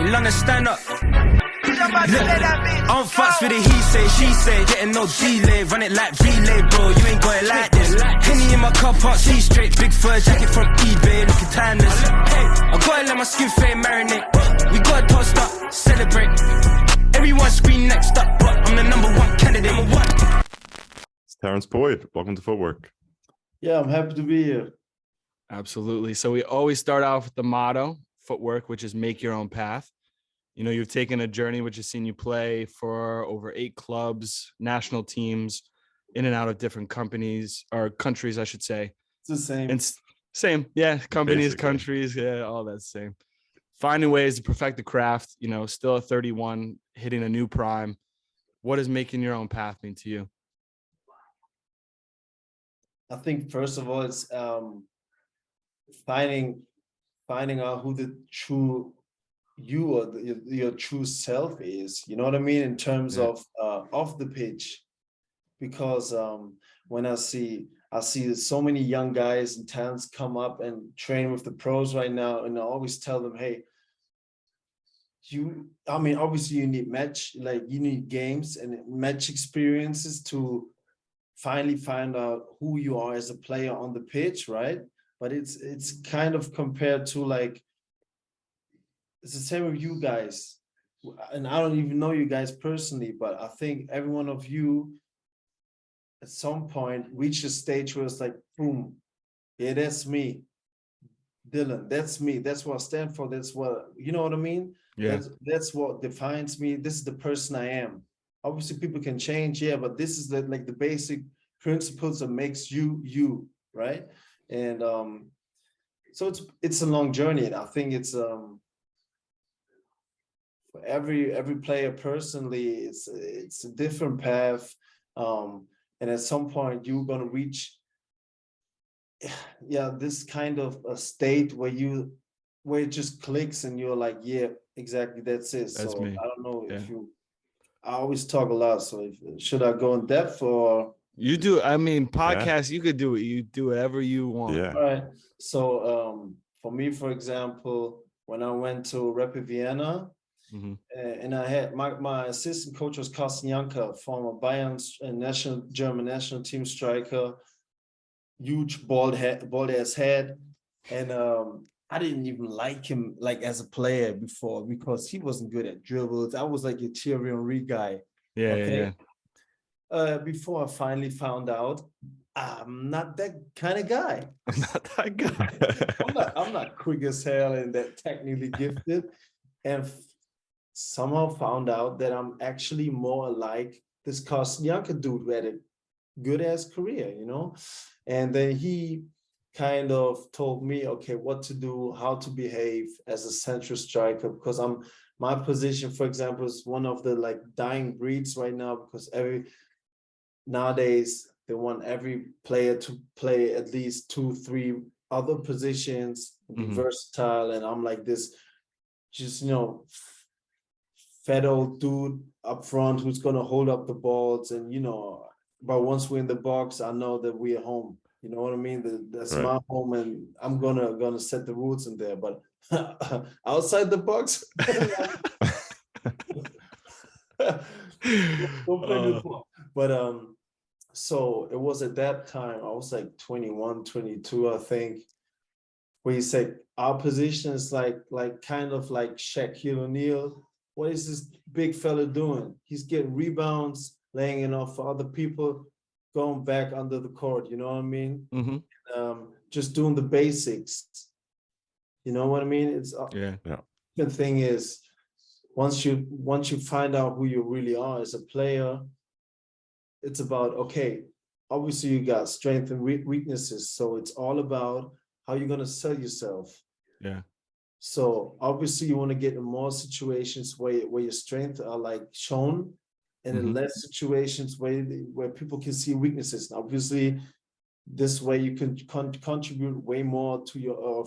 In London, stand up. I'm fucks with the he say, she say, getting no delay, run it like relay, bro. You ain't got it like this. Henny in my car park, see straight, big fur jacket from eBay, looking timeless. Hey, I gotta let my skin fade marinate. We gotta toast up, celebrate. Everyone scream next up, but I'm the #1 candidate. It's Terrence Boyd. Welcome to Footwork. Yeah, I'm happy to be here. Absolutely. So we always start off with the motto, Footwork, which is make your own path. You know, you've taken a journey which has seen you play for over 8 clubs, national teams, in and out of different companies or countries, I should say. It's the same. And same. Yeah. Companies, Basically. countries. Yeah. All that same. Finding ways to perfect the craft, you know, still at 31, hitting a new prime. What does making your own path mean to you? I think first of all, it's finding out who the true you or your true self is. You know what I mean? In terms of off the pitch, because when I see so many young guys and talents come up and train with the pros right now, and I always tell them, hey, obviously you need games and match experiences to finally find out who you are as a player on the pitch, right? But it's kind of compared to like, it's the same with you guys. And I don't even know you guys personally, but I think every one of you at some point reached a stage where it's like, boom, yeah, that's me. Dylan, that's me. That's what I stand for. That's what, you know what I mean? Yeah. That's what defines me. This is the person I am. Obviously people can change, yeah, but this is the basic principles that makes you, right? And so it's a long journey. And I think it's for every player personally, it's a different path. And at some point you're gonna reach this kind of a state where it just clicks and you're like, yeah, exactly, that's it. That's so me. I don't know if I always talk a lot, so should I go in depth or? You do. I mean, podcasts, you could do it. You do whatever you want. Yeah. All right. So for me, for example, when I went to Rapid Vienna, and I had my assistant coach was Carsten Janker, former Bayern German national team striker, huge bald ass head, and I didn't even like him like as a player before because he wasn't good at dribbles. I was like a Thierry Henry guy. Yeah, okay? Before I finally found out I'm not that kind of guy. I'm not that guy. I'm not quick as hell and that technically gifted, and somehow found out that I'm actually more like this Carsten Janker dude who had a good ass career, you know. And then he kind of told me, okay, what to do, how to behave as a central striker, because my position, for example, is one of the like dying breeds right now, because nowadays they want every player to play at least 2-3 other positions, be versatile, and I'm like this just, you know, fat old dude up front who's gonna hold up the balls, and you know, but once we're in the box, I know that we're home. You know what I mean? That's right. My home, and I'm gonna set the rules in there. But outside the box, don't play the ball. But so it was at that time, I was like 21, 22, I think, where he said our position is like kind of like Shaquille O'Neal. What is this big fella doing? He's getting rebounds, laying it off for other people, going back under the court, you know what I mean? Just doing the basics. You know what I mean? It's the thing is, once you find out who you really are as a player, it's about, okay, obviously you got strengths and weaknesses, so it's all about how you're gonna sell yourself. Yeah. So obviously you want to get in more situations where your strengths are like shown, and in less situations where people can see weaknesses. And obviously, this way you can contribute way more to your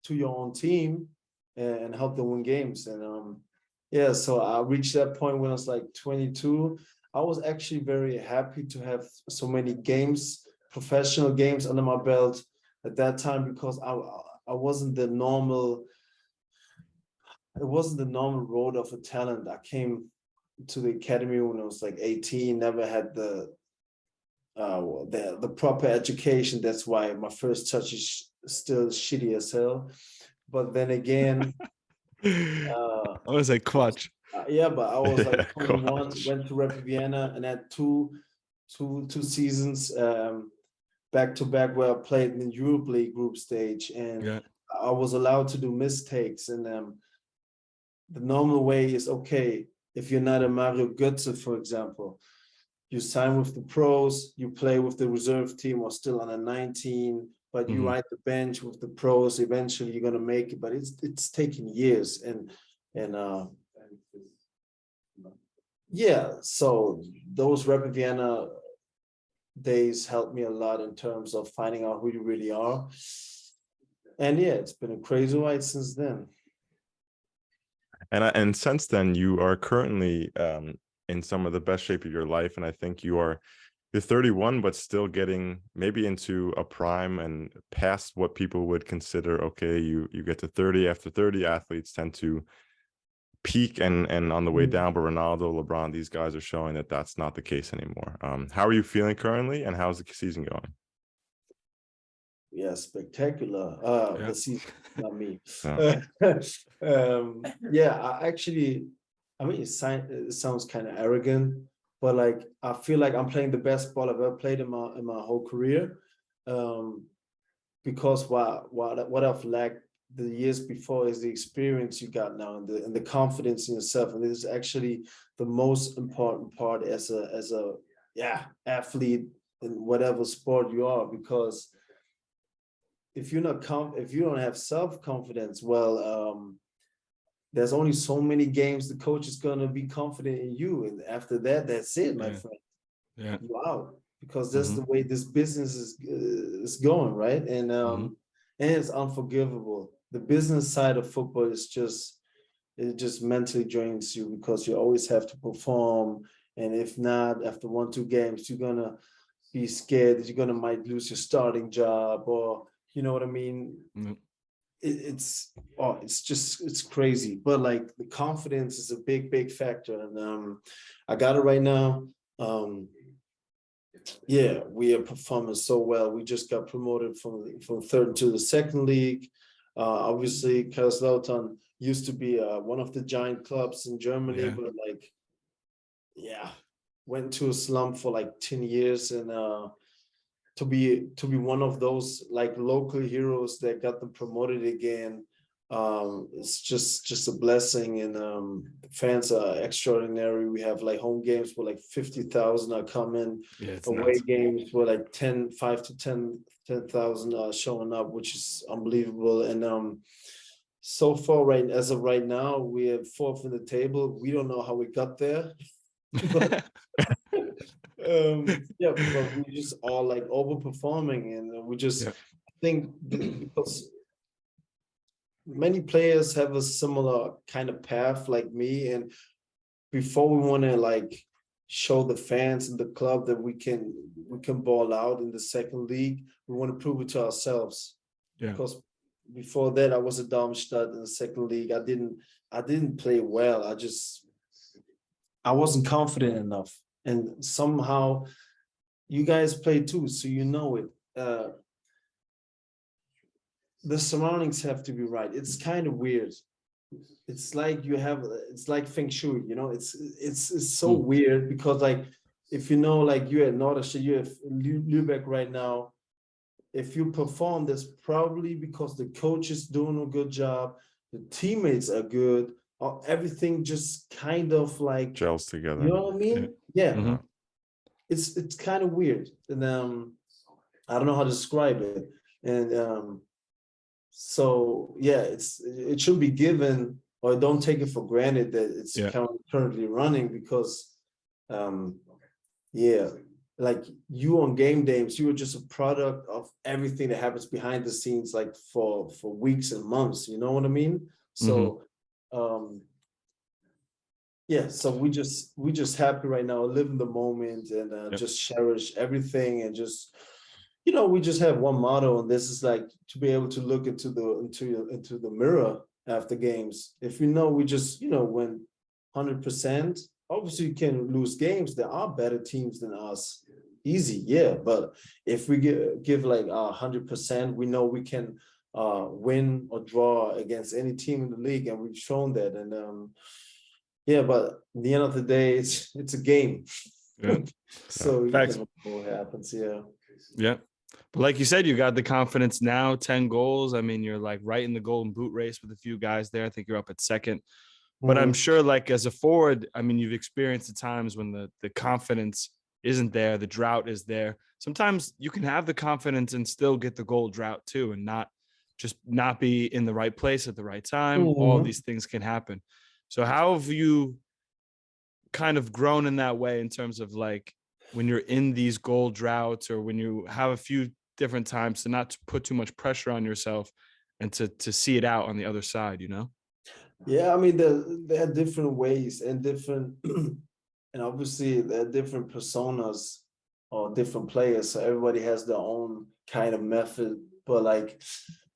to your own team and help them win games. And so I reached that point when I was like 22. I was actually very happy to have so many games, professional games under my belt at that time, because I wasn't the normal it wasn't the normal road of a talent. I came to the academy when I was like 18, never had the proper education. That's why my first touch is still shitty as hell. But then again, I was like clutch. yeah, but I was like 21, Clutch. went to Rapid Vienna and had two seasons back to back where I played in the Europa League group stage, and Yeah. I was allowed to do mistakes. And the normal way is, okay, if you're not a Mario Götze, for example, you sign with the pros, you play with the reserve team or still on a 19, but you ride the bench with the pros. Eventually, you're gonna make it, but it's taking years. And yeah, so those Rapid Vienna days helped me a lot in terms of finding out who you really are. And yeah, it's been a crazy ride since then. And since then, you are currently in some of the best shape of your life, and I think you're 31, but still getting maybe into a prime and past what people would consider, okay, you get to 30. After 30, athletes tend to peak and on the way down, but Ronaldo, LeBron, these guys are showing that that's not the case anymore. How are you feeling currently, and how's the season going? Yeah, spectacular. Yeah. The season, not me. Oh. Yeah, I mean, it sounds kind of arrogant, but like I feel like I'm playing the best ball I've ever played in my whole career. Because what I've lacked the years before is the experience you got now and the confidence in yourself. And this is actually the most important part as a athlete in whatever sport you are, because if you don't have self-confidence, well, there's only so many games the coach is gonna be confident in you, and after that, that's it, my friend. Yeah. You're out, because that's the way this business is going, right? And it's unforgivable. The business side of football is it just mentally drains you, because you always have to perform, and if not, after 1-2 games, you're gonna be scared that you're gonna might lose your starting job, or you know what I mean? It's crazy. But like the confidence is a big factor, and I got it right now. Yeah, we are performing so well. We just got promoted from third to the second league. Obviously, Kaiserslautern used to be one of the giant clubs in Germany, but like, yeah, went to a slump for like 10 years, and to be one of those like local heroes that got them promoted again, it's just a blessing. And the fans are extraordinary. We have like home games where like 50,000 are coming, away games where like 5 to 10,000 are showing up, which is unbelievable. And so far, as of right now, we have 4th in the table. We don't know how we got there. But, but we just all like overperforming, and we just think because many players have a similar kind of path like me, and before we want to like show the fans and the club that we can ball out in the second league, we want to prove it to ourselves. Because before that, I was a Darmstadt in the second league. I didn't play well. I wasn't confident enough. And somehow you guys play too, so you know it. The surroundings have to be right. It's kind of weird. It's like it's like feng shui, you know. It's so weird, because like if you know, like you're at Nordic, you have Lübeck right now. If you perform, that's probably because the coach is doing a good job, the teammates are good, or everything just kind of like gels together. You know what I mean? Yeah. It's kind of weird, and I don't know how to describe it. And so yeah, it should be given, or don't take it for granted that it's currently running, because like you on game days, you are just a product of everything that happens behind the scenes, like for weeks and months. You know what I mean? So so we just happy right now, live in the moment, and just cherish everything, and just, we just have one motto, and this is like to be able to look into the mirror after games. If we know we just, win 100%, obviously you can lose games. There are better teams than us. Easy, yeah. But if we give like 100%, we know we can win or draw against any team in the league, and we've shown that. And yeah, but at the end of the day, it's a game. Yeah. So you Facts. never know what happens. Yeah. Yeah. But like you said, you got the confidence now, 10 goals. I mean, you're like right in the golden boot race with a few guys there. I think you're up at second. But I'm sure, like, as a forward, I mean, you've experienced the times when the confidence isn't there, the drought is there. Sometimes you can have the confidence and still get the goal drought too, and not be in the right place at the right time. All of these things can happen. So how have you kind of grown in that way in terms of like when you're in these goal droughts, or when you have a few different times to not put too much pressure on yourself and to see it out on the other side, Yeah, I mean, there are different ways and different, and obviously there are different personas or different players. So everybody has their own kind of method. But like,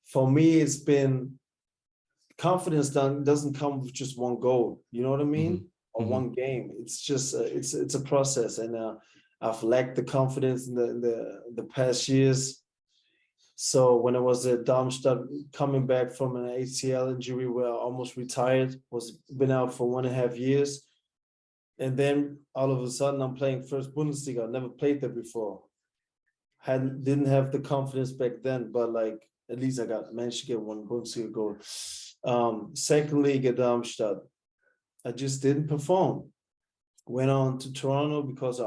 for me, it's been confidence doesn't come with just one goal. You know what I mean? Or one game. It's just it's a process, and I've lacked the confidence in the past years. So when I was at Darmstadt, coming back from an ACL injury where I almost retired, been out for 1.5 years, and then all of a sudden I'm playing first Bundesliga. I never played there before. Didn't have the confidence back then, but like at least I managed to get one Bundesliga goal. Second league at Darmstadt, I just didn't perform. Went on to Toronto because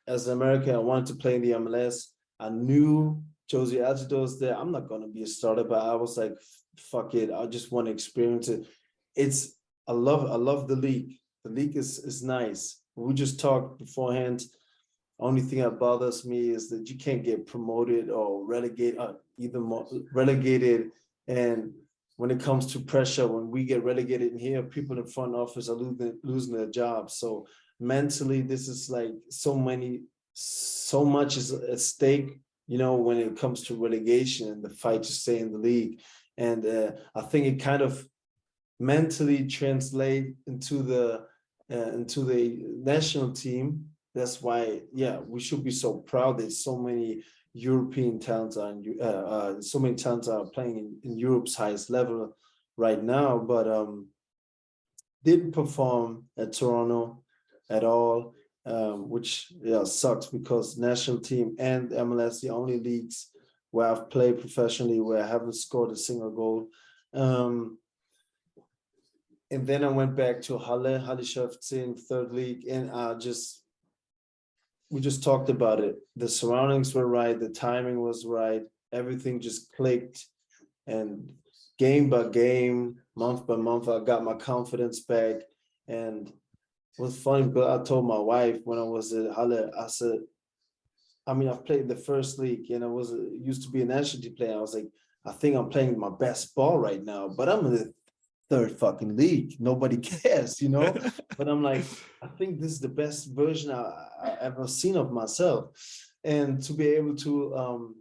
as an American, I wanted to play in the MLS. I knew Josie Altidore there. I'm not going to be a starter, but I was like, fuck it. I just want to experience it. I love the league. The league is nice. We just talked beforehand. Only thing that bothers me is that you can't get promoted or relegated, relegated. And when it comes to pressure, when we get relegated in here, people in front office are losing their jobs. So mentally, this is like so much is at stake, when it comes to relegation and the fight to stay in the league. And I think it kind of mentally translate into the national team. That's why, we should be so proud that so many European talents are playing in Europe's highest level right now, but didn't perform at Toronto at all, which sucks, because national team and MLS, the only leagues where I've played professionally where I haven't scored a single goal. And then I went back to Halle FC, third league, and we just talked about it. The surroundings were right. The timing was right. Everything just clicked. And game by game, month by month, I got my confidence back. And it was funny, but I told my wife when I was at Halle, I said, I've played the first league and used to be a national team player. I was like, I think I'm playing my best ball right now, but I'm in the third fucking league. Nobody cares, But I'm like, I think this is the best version I ever seen of myself. And to be able to,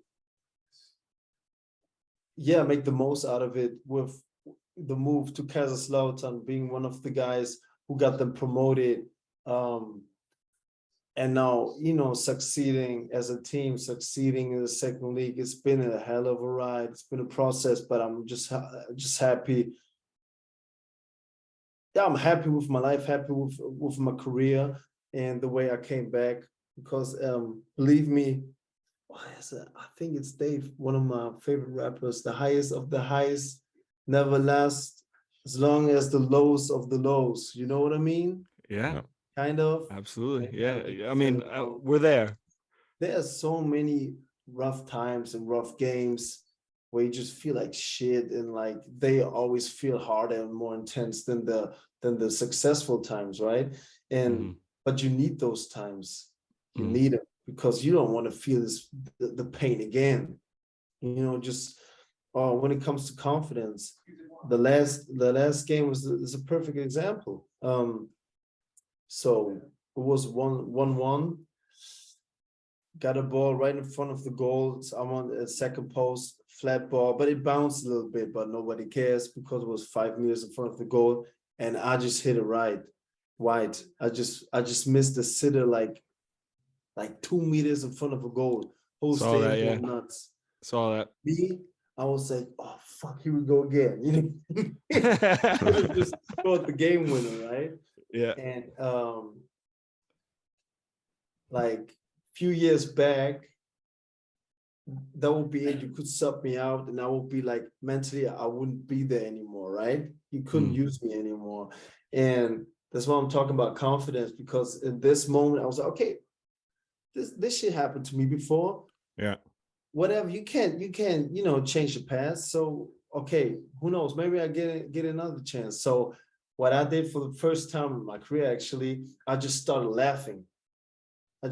make the most out of it with the move to Kaiserslautern, being one of the guys who got them promoted. And now, succeeding as a team, succeeding in the second league, it's been a hell of a ride. It's been a process, but I'm just happy. Yeah, I'm happy with my life, happy with my career and the way I came back, because believe me, I think it's Dave, one of my favorite rappers, the highest of the highest never lasts as long as the lows of the lows. You know what I mean? Yeah. Kind of. Absolutely. Yeah. I mean, we're there. There are so many rough times and rough games where you just feel like shit, and like they always feel harder and more intense than the successful times, right? And but you need those times. You need them because you don't want to feel the pain again. Just when it comes to confidence, the last game is a perfect example. So it was 1-1. Got a ball right in front of the goal. I'm on the second post, flat ball, but it bounced a little bit, but nobody cares because it was 5 meters in front of the goal, and I just hit it wide. I just missed the sitter like 2 meters in front of a goal. Whole Saw that, stadium yeah. went nuts. Saw that. Me, I was like, oh fuck, here we go again. You know, just scored the game winner, right? Yeah. And like few years back, that would be it. You could sub me out, and I would be like, mentally, I wouldn't be there anymore, right? You couldn't use me anymore. And that's why I'm talking about confidence, because in this moment, I was like, okay, this shit happened to me before. Yeah. Whatever, you can't, you know, change the past. So, okay, who knows? Maybe I get another chance. So what I did for the first time in my career, actually, I just started laughing. To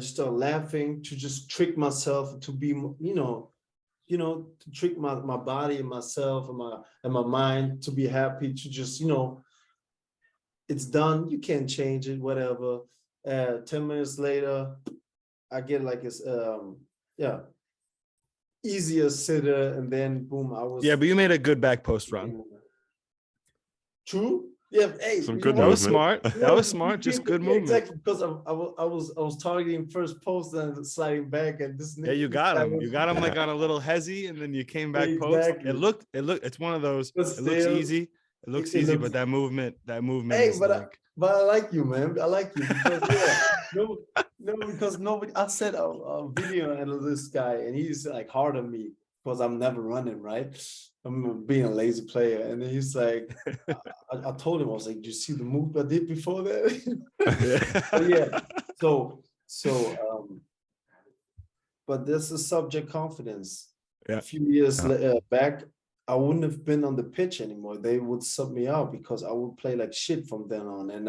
just trick myself to be, you know, to trick my body and myself and my mind to be happy, to just, you know, it's done. You can't change it, whatever. 10 minutes later, I get like this, easier sitter, and then boom, I was. Yeah, but you made a good back post run. True. Yeah, hey, Some good That was movement. smart. That was smart. Just good movement. Exactly, because I was targeting first post and sliding back, and this. Yeah, you got him. You got him like Yeah. on a little hezzy, and then you came back Exactly. post. It looked. It's one of those. But It looks still, easy. It looks it easy, looks- but that movement Hey, is but like. but I like you, man. I like you because because nobody. I said a video and this guy, and he's like hard on me because I'm never running, right? I'm being a lazy player, and then he's like, I told him, I was like, "Do you see the move I did before that?" But yeah. But this is subject confidence. Yeah. A few years Yeah. back, I wouldn't have been on the pitch anymore. They would sub me out because I would play like shit from then on. And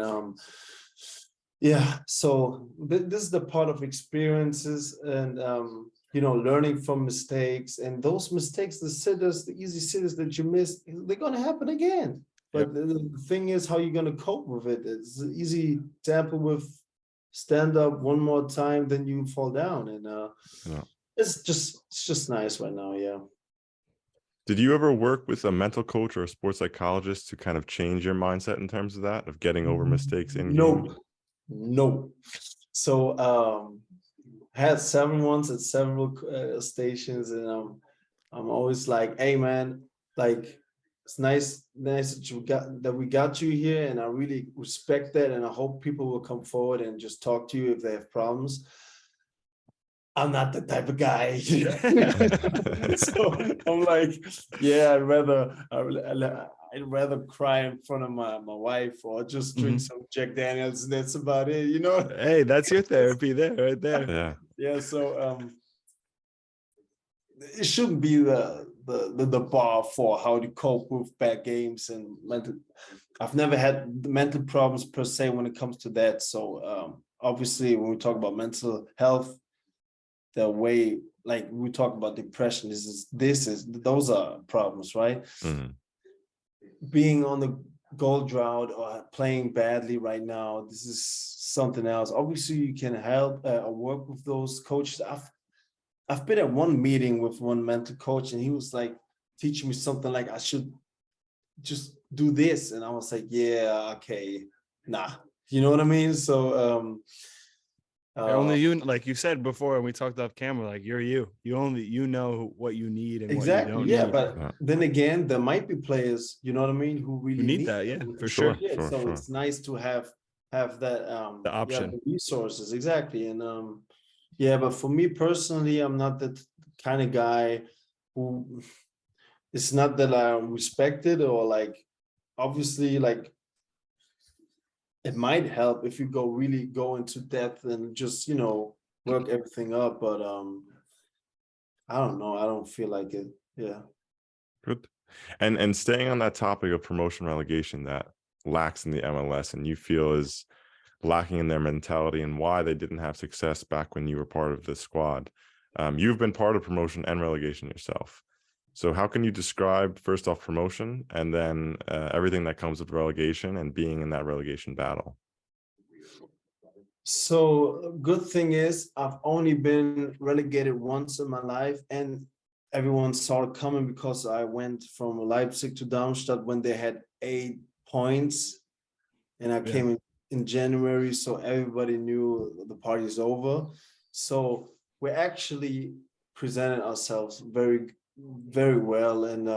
yeah, so this is the part of experiences and you know, learning from mistakes. And those mistakes, the easy sitters that you missed, they're gonna happen again. But the thing is how you're gonna cope with it. It's an easy example with stand up one more time, then you fall down. And Yeah. it's just nice right now, yeah. Did you ever work with a mental coach or a sports psychologist to kind of change your mindset in terms of that, of getting over mistakes in game? No. So had several ones at several stations, and I'm always like, hey man, like it's nice that we got you here, and I really respect that, and I hope people will come forward and just talk to you if they have problems. I'm not the type of guy. So I'm like, yeah, I'd rather cry in front of my wife or just drink some Jack Daniels, and that's about it, you know. Hey, that's your therapy there, right there. Yeah. Yeah, so it shouldn't be the bar for how to cope with bad games and mental. I've never had mental problems per se when it comes to that. So obviously, when we talk about mental health, the way like we talk about depression, those are problems, right? Mhm. Being on the goal drought or playing badly right now, this is something else. Obviously, you can help or work with those coaches. I've been at one meeting with one mental coach, and he was like teaching me something like I should just do this, and I was like, yeah, okay, nah, you know what I mean? So Only you, like you said before, and we talked off camera, like you know what you need and exactly, what you don't yeah. need. But then again, there might be players, you know what I mean, who really need that, yeah, them. for Sure, sure. Yeah, so sure. it's nice to have that The option. the resources, exactly. And yeah, but for me personally, I'm not that kind of guy who, it's not that I'm respected or like, obviously, like it might help if you really go into depth and just, you know, work everything up, but I don't know, I don't feel like it. Yeah. Good. And staying on that topic of promotion relegation that lacks in the MLS and you feel is lacking in their mentality and why they didn't have success back when you were part of the squad. You've been part of promotion and relegation yourself. So how can you describe first off promotion and then everything that comes with relegation and being in that relegation battle? So good thing is I've only been relegated once in my life, and everyone saw it coming because I went from Leipzig to Darmstadt when they had 8 points, and I came in January, so everybody knew the party's over. So we actually presented ourselves very, very well, and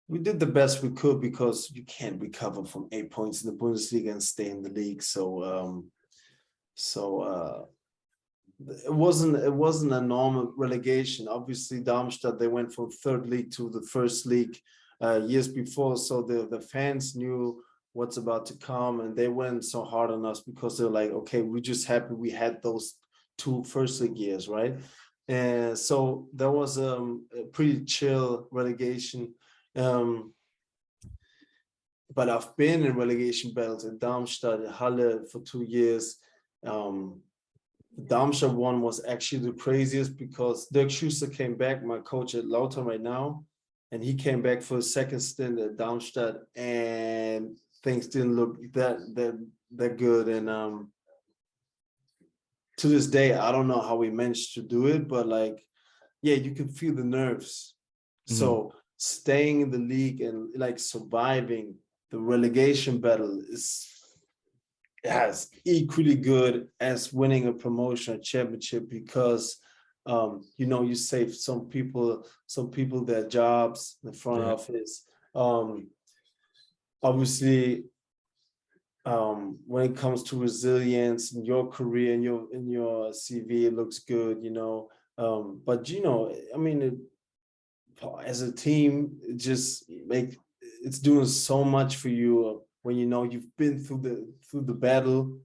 we did the best we could because you can't recover from 8 points in the Bundesliga and stay in the league. So it wasn't a normal relegation. Obviously, Darmstadt, they went from third league to the first league years before, so the fans knew what's about to come, and they went so hard on us because they're like, okay, we're just happy we had those 2 first league years, right? And so that was a pretty chill relegation. But I've been in relegation battles in Darmstadt, Halle for 2 years. The Darmstadt one was actually the craziest because Dirk Schuster came back, my coach at Lautern right now, and he came back for a second stint at Darmstadt, and things didn't look that good. And to this day, I don't know how we managed to do it, but like, yeah, you can feel the nerves. So staying in the league and like surviving the relegation battle is equally good as winning a promotion or championship, because you save some people their jobs, the front office. Obviously, when it comes to resilience in your career, in your CV, it looks good, but I mean, as a team, it's doing so much for you when you've been through the battle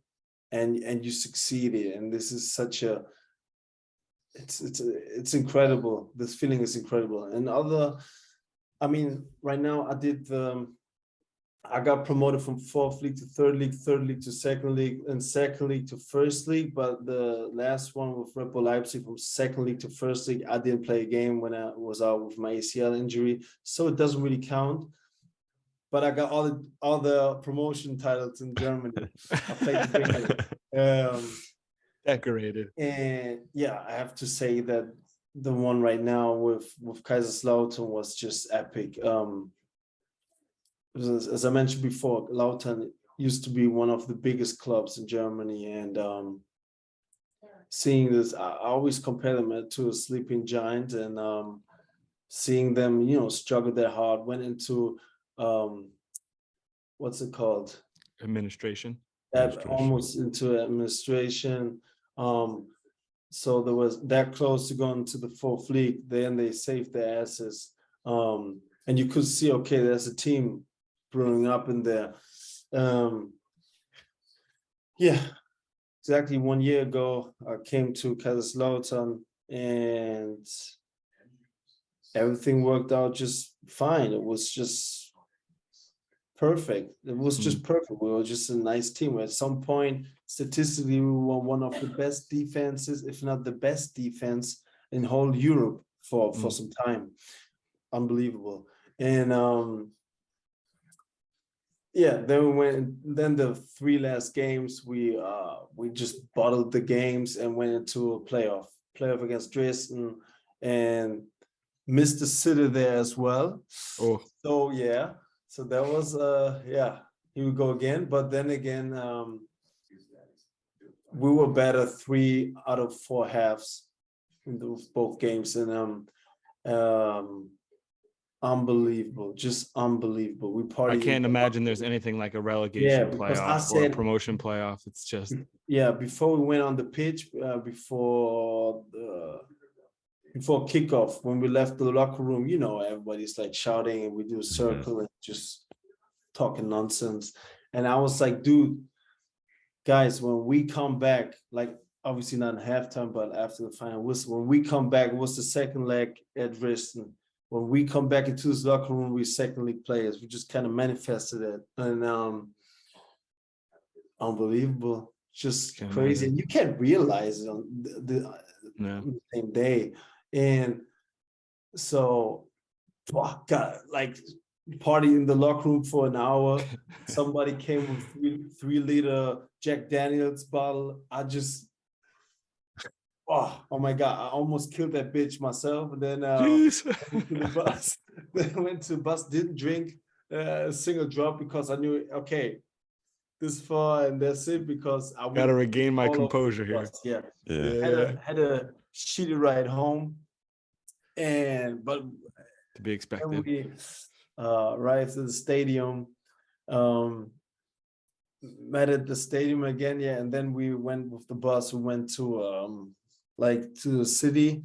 and you succeeded. And this is such a it's incredible. This feeling is incredible. And right now I got promoted from 4th league to 3rd league, 3rd league to 2nd league, and 2nd league to 1st league. But the last one with Red Bull Leipzig, from 2nd league to 1st league, I didn't play a game when I was out with my ACL injury, so it doesn't really count. But I got all the promotion titles in Germany. I played the Decorated. And yeah, I have to say that the one right now with Kaiserslautern was just epic. As I mentioned before, Lautern used to be one of the biggest clubs in Germany, and seeing this, I always compare them to a sleeping giant, and seeing them, struggle their hard, went into what's it called? Administration. Almost into administration. So there was that close to going to the 4th league. Then they saved their asses, and you could see, okay, there's a team brewing up in there. Exactly 1 year ago, I came to Kaiserslautern, and everything worked out just fine. It was just perfect. It was just perfect. We were just a nice team. At some point, statistically, we were one of the best defenses, if not the best defense in whole Europe for some time. Unbelievable. And then the 3 last games, we just bottled the games and went into a playoff against Dresden, and missed the city there as well. So that was here we go again. But then again, we were better 3 out of 4 halves in both games, and unbelievable, just unbelievable. We partied. I can't imagine there's anything like a relegation playoff or a promotion playoff. It's just before we went on the pitch, before kickoff, when we left the locker room, everybody's like shouting, and we do a circle and just talking nonsense. And I was like, dude, guys, when we come back, like obviously not in halftime, but after the final whistle, when we come back, it was the second leg at Dresden. When we come back into this locker room, we're second league players. We just kind of manifested it, and unbelievable, just crazy. And you can't realize it on the same day. And so, God, like party in the locker room for an hour. Somebody came with 3-liter Jack Daniels bottle. oh my God, I almost killed that bitch myself. And then Jeez. went to the bus. Then went to the bus, didn't drink a single drop because I knew, okay, this far and that's it, because I Gotta would regain my all over the composure here. bus. Yeah. Yeah. Had a shitty ride home. But To be then expected. we arrived at the stadium, met at the stadium again, yeah, and then we went with the bus. We went to to the city.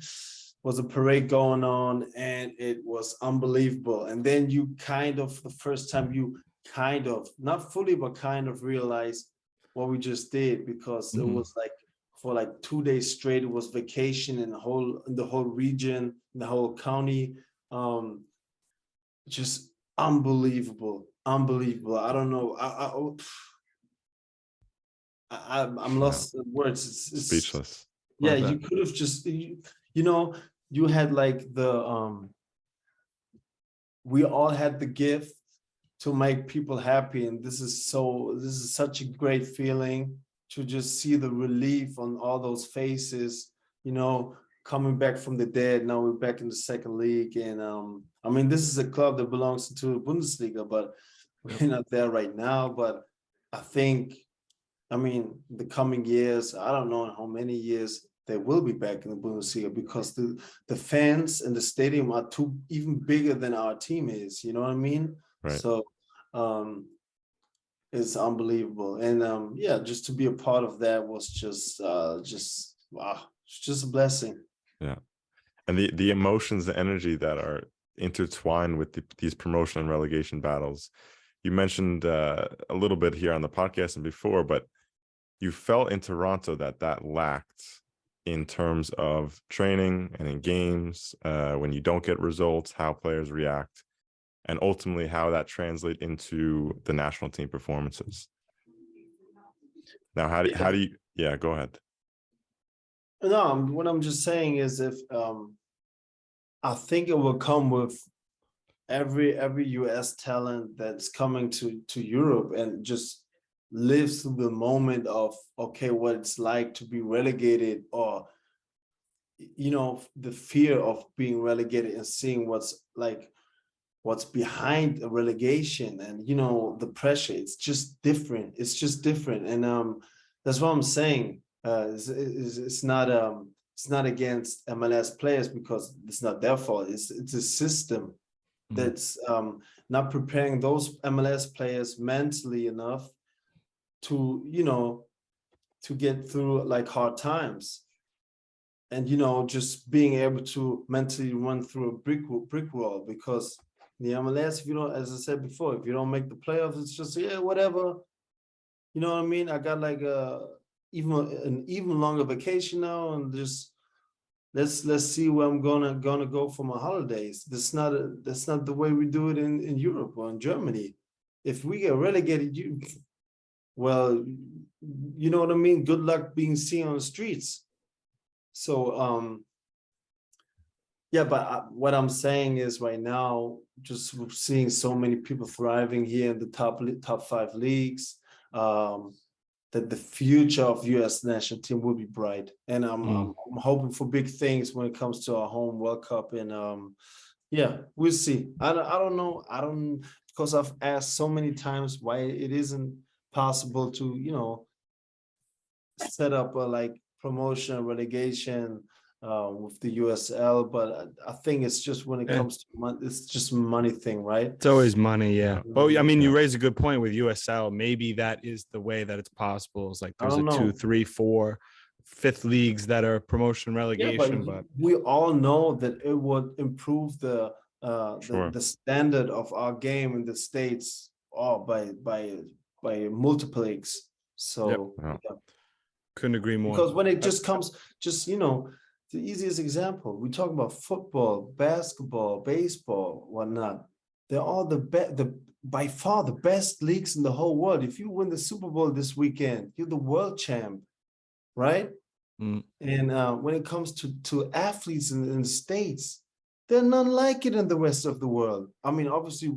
Was a parade going on, and it was unbelievable. And then you kind of, the first time you kind of, not fully, but kind of realize what we just did, because it was like for like 2 days straight, it was vacation in the whole region, in the whole county. Just unbelievable. I don't know. I'm lost in words. It's Speechless. yeah, Love you could have just, you had like we all had the gift to make people happy, and this is such a great feeling to just see the relief on all those faces, coming back from the dead. Now we're back in the second league, and I mean, this is a club that belongs to the Bundesliga, but we're not there right now. But I think, I mean, the coming years, I don't know how many years they will be back in the Bundesliga, because the fans and the stadium are even bigger than our team is, you know what I mean? Right. So it's unbelievable. And yeah, just to be a part of that was just wow, it's just a blessing. Yeah. And the emotions, the energy that are intertwined with these promotion and relegation battles. You mentioned a little bit here on the podcast and before, but you felt in Toronto that lacked in terms of training and in games, when you don't get results, how players react, and ultimately how that translates into the national team performances. Now, how do you, yeah, go ahead. No, what I'm just saying is, if I think it will come with every US talent that's coming to Europe and just lives through the moment of, okay, what it's like to be relegated, or the fear of being relegated, and seeing what's behind a relegation, and the pressure. It's just different. And that's what I'm saying. It's not against MLS players, because it's not their fault. It's a system that's not preparing those MLS players mentally enough to get through like hard times, and just being able to mentally run through a brick wall. Because the MLS, if you don't, as I said before, if you don't make the playoffs, it's just, yeah, whatever. You know what I mean? I got like an even longer vacation now, and just let's see where I'm gonna go for my holidays. That's not the way we do it in Europe or in Germany. If we get relegated, well, you know what I mean? Good luck being seen on the streets. So yeah, but what I'm saying is, right now, just seeing so many people thriving here in the top 5 leagues, that the future of US national team will be bright. And I'm hoping for big things when it comes to our home World Cup. And yeah, we'll see. I don't know. Because I've asked so many times why it isn't possible to, set up a promotion and relegation with the USL, but I think it's just when it comes to money, it's just a money thing, right? It's always money, yeah. Well, I mean, you raise a good point with USL. Maybe that is the way that it's possible. It's like there's 2, 3, 4, 5th leagues that are promotion relegation, but we all know that it would improve the standard of our game in the States, by multiples. So couldn't agree more. Because when it just comes, the easiest example, we talk about football, basketball, baseball, whatnot. They're all by far the best leagues in the whole world. If you win the Super Bowl this weekend, you're the world champ, right? And when it comes to athletes in the States, they're none like it in the rest of the world. I mean, obviously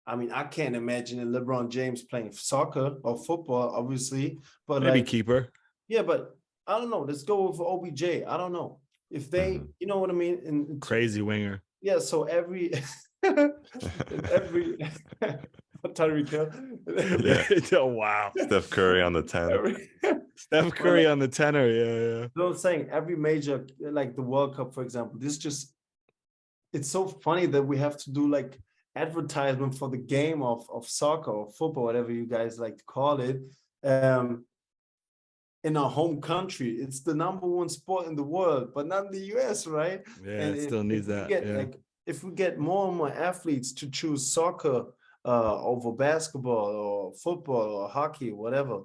I can't imagine LeBron James playing soccer or football, obviously, but maybe keeper. Yeah, but I don't know. Let's go with OBJ. I don't know if they, you know what I mean. And Crazy winger. yeah. So every Tyreek Hill. Yeah. Oh, wow. Steph Curry on the 10. Steph Curry on the tenor. Yeah. You know what I'm saying? Every major, like the World Cup, for example, it's so funny that we have to do like advertisement for the game of soccer or football, whatever you guys like to call it, in our home country. It's the #1 sport in the world, but not in the US, right? Yeah, And it still needs that. Yeah. If we get more and more athletes to choose soccer over basketball or football or hockey, whatever,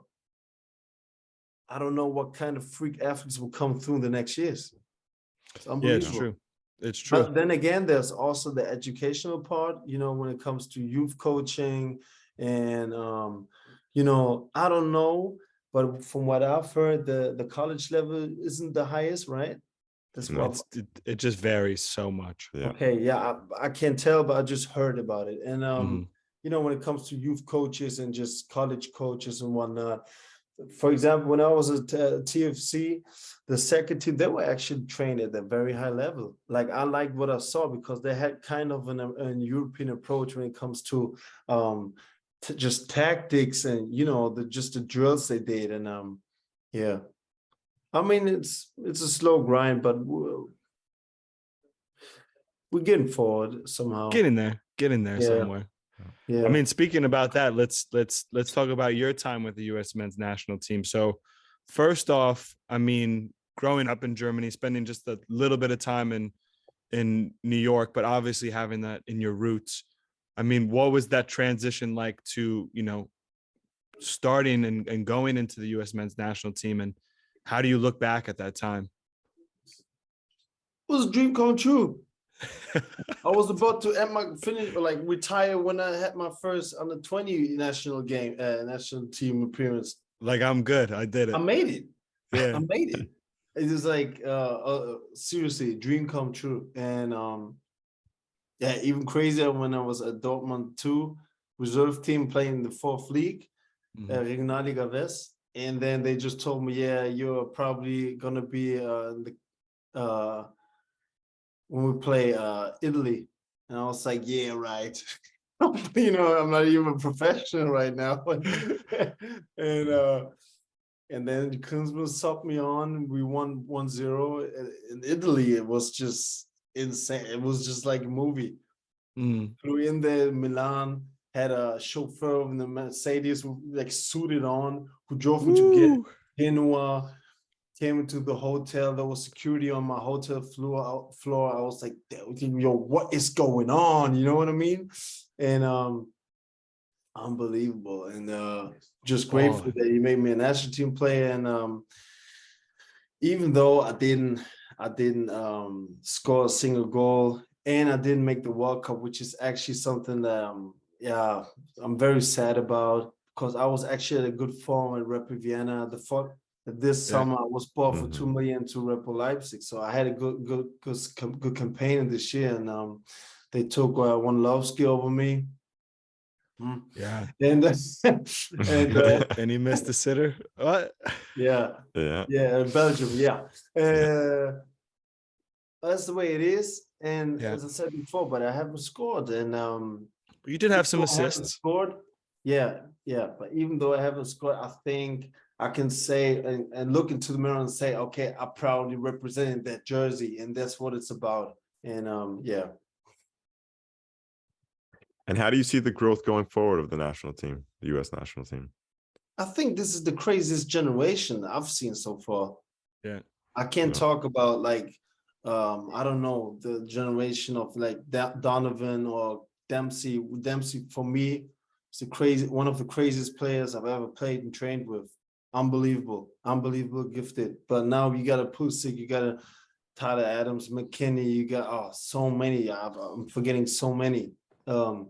I don't know what kind of freak athletes will come through in the next years. It's Yeah, unbelievable. it's true. It's true. But then again, there's also the educational part, you know, when it comes to youth coaching and, you know, I don't know, but from what I've heard, the college level isn't the highest, right? That's what. It just varies so much. Yeah. Okay, yeah, I can't tell, but I just heard about it. And, you know, when it comes to youth coaches and just college coaches and whatnot, for example, when I was at TFC, the second team, they were actually trained at a very high level. Like I liked what I saw because they had kind of an European approach when it comes to just tactics and, you know, just the drills they did. And yeah, I mean, it's a slow grind, but we're getting forward somehow. Getting there Yeah. somewhere. Yeah. I mean, speaking about that, let's talk about your time with the U.S. men's national team. So first off, I mean, growing up in Germany, spending just a little bit of time in New York, but obviously having that in your roots. I mean, what was that transition like to, you know, starting and going into the U.S. men's national team? And how do you look back at that time? It was a dream come true. I was about to retire when I had my first under 20 national team appearance. Like, I'm good. I did it. I made it. Yeah. I made it. It was like seriously, dream come true. And yeah, even crazier when I was at Dortmund 2 reserve team playing the 4th league, Regionalliga West. And then they just told me, yeah, you're probably gonna be when we play Italy. And I was like, yeah, right. You know, I'm not even a professional right now. And then Kunzman subbed me on. We won 1-0. In Italy, it was just insane. It was just like a movie. Flew in there, Milan, had a chauffeur in the Mercedes like suited on, who drove me to Genoa. Came into the hotel. There was security on my hotel floor. I was like, yo, what is going on? You know what I mean? And unbelievable. And just grateful that he made me a national team player. And even though I didn't score a single goal and I didn't make the World Cup, which is actually something that I'm very sad about, because I was actually at a good form at Rapid Vienna. This summer I was bought for 2 million to Red Bull Leipzig, so I had a good campaign this year, and they took one Lovski over me. Yeah, and and he missed the sitter. What? Yeah, Belgium. Yeah, that's the way it is. And as I said before, but I haven't scored, and you did have some assists. Scored, yeah. But even though I haven't scored, I think I can say and look into the mirror and say, okay, I proudly represented that jersey, and that's what it's about. And yeah. And how do you see the growth going forward of the national team, the U.S. national team? I think this is the craziest generation I've seen so far. Yeah. I can't talk about like, I don't know, the generation of like Donovan or Dempsey. Dempsey, for me, is one of the craziest players I've ever played and trained with. Unbelievable, gifted. But now you got a Pusick, you got a Tyler Adams, McKinney, you got so many. I'm forgetting so many. Gio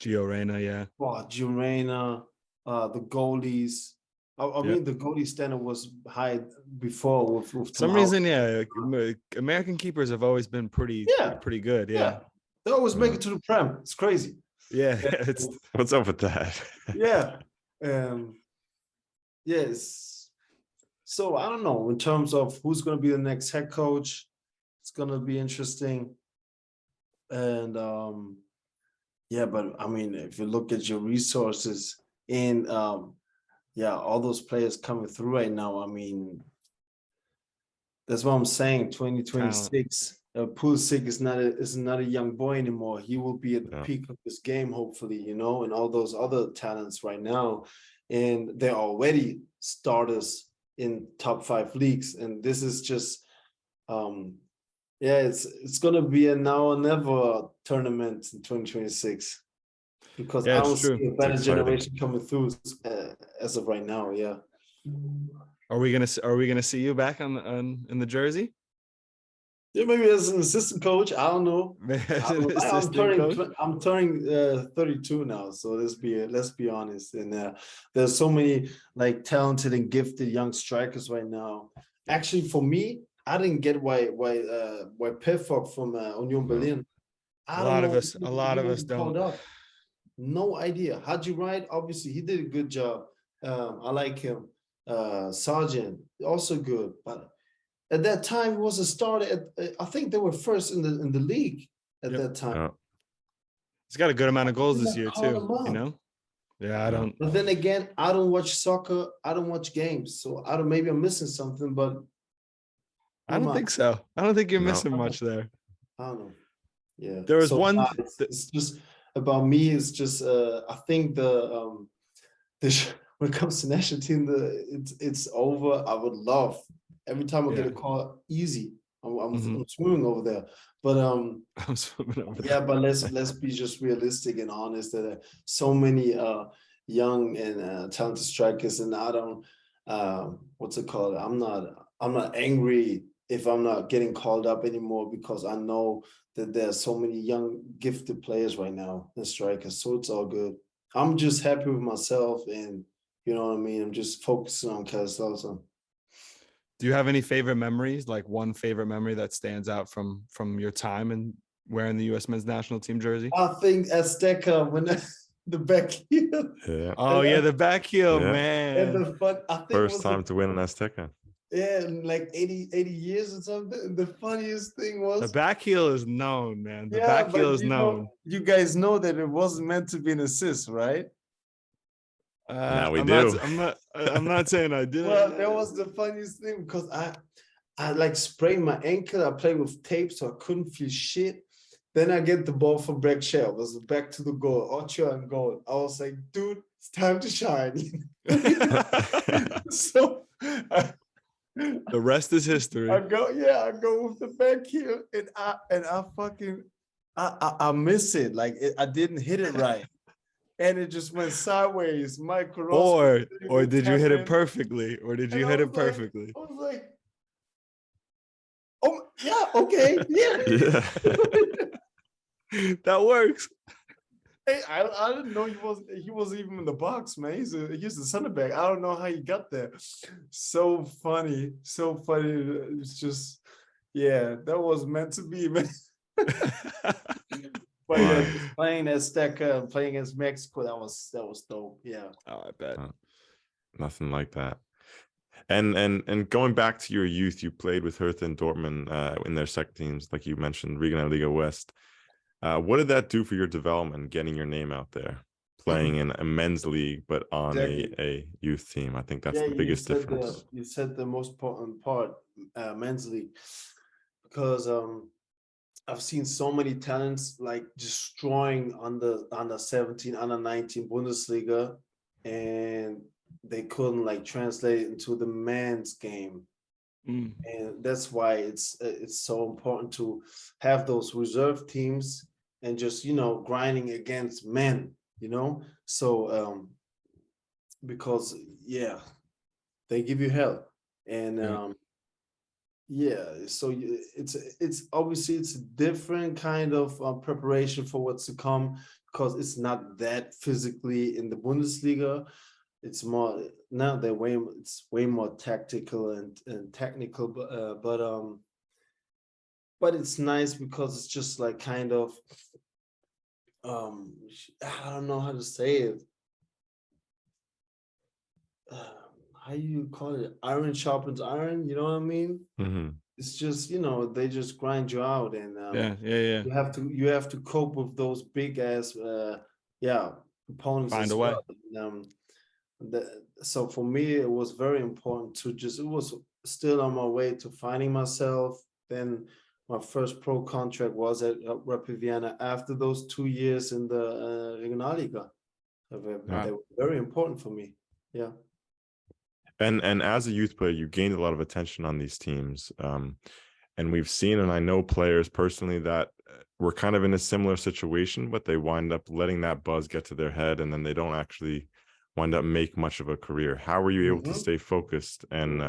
Reyna, Gio Reyna, the goalies. I mean, the goalie standard was high before. With some reason, American keepers have always been pretty good. Yeah. They always make it to the Prem. It's crazy. Yeah, what's up with that? Yeah. Yes. So I don't know, in terms of who's going to be the next head coach, it's going to be interesting. And yeah, but I mean, if you look at your resources and yeah, all those players coming through right now, I mean, that's what I'm saying. 2026, Pulisic is not a young boy anymore. He will be at the peak of his game, hopefully, you know, and all those other talents right now. And they're already starters in top 5 leagues. And this is just, yeah, it's gonna be a now or never tournament in 2026 because I don't see a better generation coming through as of right now. Yeah. Are we gonna see you back on in the jersey? Yeah, maybe as an assistant coach. I don't know. I'm turning 32 now, so let's be honest. And there's so many like talented and gifted young strikers right now. Actually, for me, I didn't get why Footwork from Union Berlin. A lot of us don't. No idea. Haji Wright, obviously, he did a good job. I like him. Sargent, also good, but at that time he was a starter. I think they were first in the league at that time. He's got a good amount of goals this year too. You know. Yeah, I don't. But then again, I don't watch soccer. I don't watch games, so I don't. Maybe I'm missing something, but I don't think so. I don't think you're missing much there. I don't know. Yeah, there was one. It's just about me. It's just I think the when it comes to national team, it's over. I would love every time I get a call, easy. I'm swimming over there, but I'm swimming over there. Yeah, but let's be just realistic and honest that so many young and talented strikers, and I don't what's it called? I'm not angry if I'm not getting called up anymore because I know that there's so many young gifted players right now and strikers, so it's all good. I'm just happy with myself and. You know what I mean? I'm just focusing on Kaiserslautern. Do you have any favorite memories, like one favorite memory that stands out from your time and wearing the U.S. men's national team jersey? I think Azteca when the back heel. Yeah. Oh yeah, the back heel, man. And the fun. I think first time to win an Azteca. Yeah, in like 80 years or something. The funniest thing was the back heel is known, man. The back heel is known. You guys know that it wasn't meant to be an assist, right? Now we do. I'm not saying I did. Well, that was the funniest thing because I like sprained my ankle. I played with tape, so I couldn't feel shit. Then I get the ball from Breck Shell. It was back to the goal, Ocho and goal. I was like, dude, it's time to shine. So the rest is history. I go with the back heel, and I fucking I miss it. Like I didn't hit it right. And it just went sideways. Or did you hit it perfectly? Or did you hit it perfectly? I was like, oh yeah, okay, yeah. That works. Hey, I didn't know he was even in the box, man. He's the center back. I don't know how he got there. So funny. It's just, yeah, that was meant to be, man. But yeah, playing Azteca and playing against Mexico, that was dope. Yeah. Oh, I bet. Nothing like that. And going back to your youth, you played with Hertha and Dortmund in their second teams, like you mentioned, Regionalliga West. What did that do for your development, getting your name out there, playing in a men's league, but on a youth team? I think that's the biggest difference. You said the most important part, men's league, because I've seen so many talents like destroying under 17, under 19 Bundesliga, and they couldn't like translate it into the men's game. And that's why it's so important to have those reserve teams and just, you know, grinding against men, you know. So because they give you help, and so it's obviously it's a different kind of preparation for what's to come, because it's not that physically in the Bundesliga. It's more now it's way more tactical and technical, but it's nice because it's just like kind of I don't know how to say it. how you call it? Iron sharpens iron. You know what I mean? Hmm. It's just, they just grind you out, and Yeah. you have to cope with those big ass opponents Find as a way. well. And, so for me, it was very important to it was still on my way to finding myself. Then my first pro contract was at Rapid Vienna after those 2 years in the Regionalliga. They were very important for me. Yeah. And as a youth player, you gained a lot of attention on these teams. And we've seen, and I know players personally that were kind of in a similar situation, but they wind up letting that buzz get to their head, and then they don't actually wind up make much of a career. How were you able to stay focused? And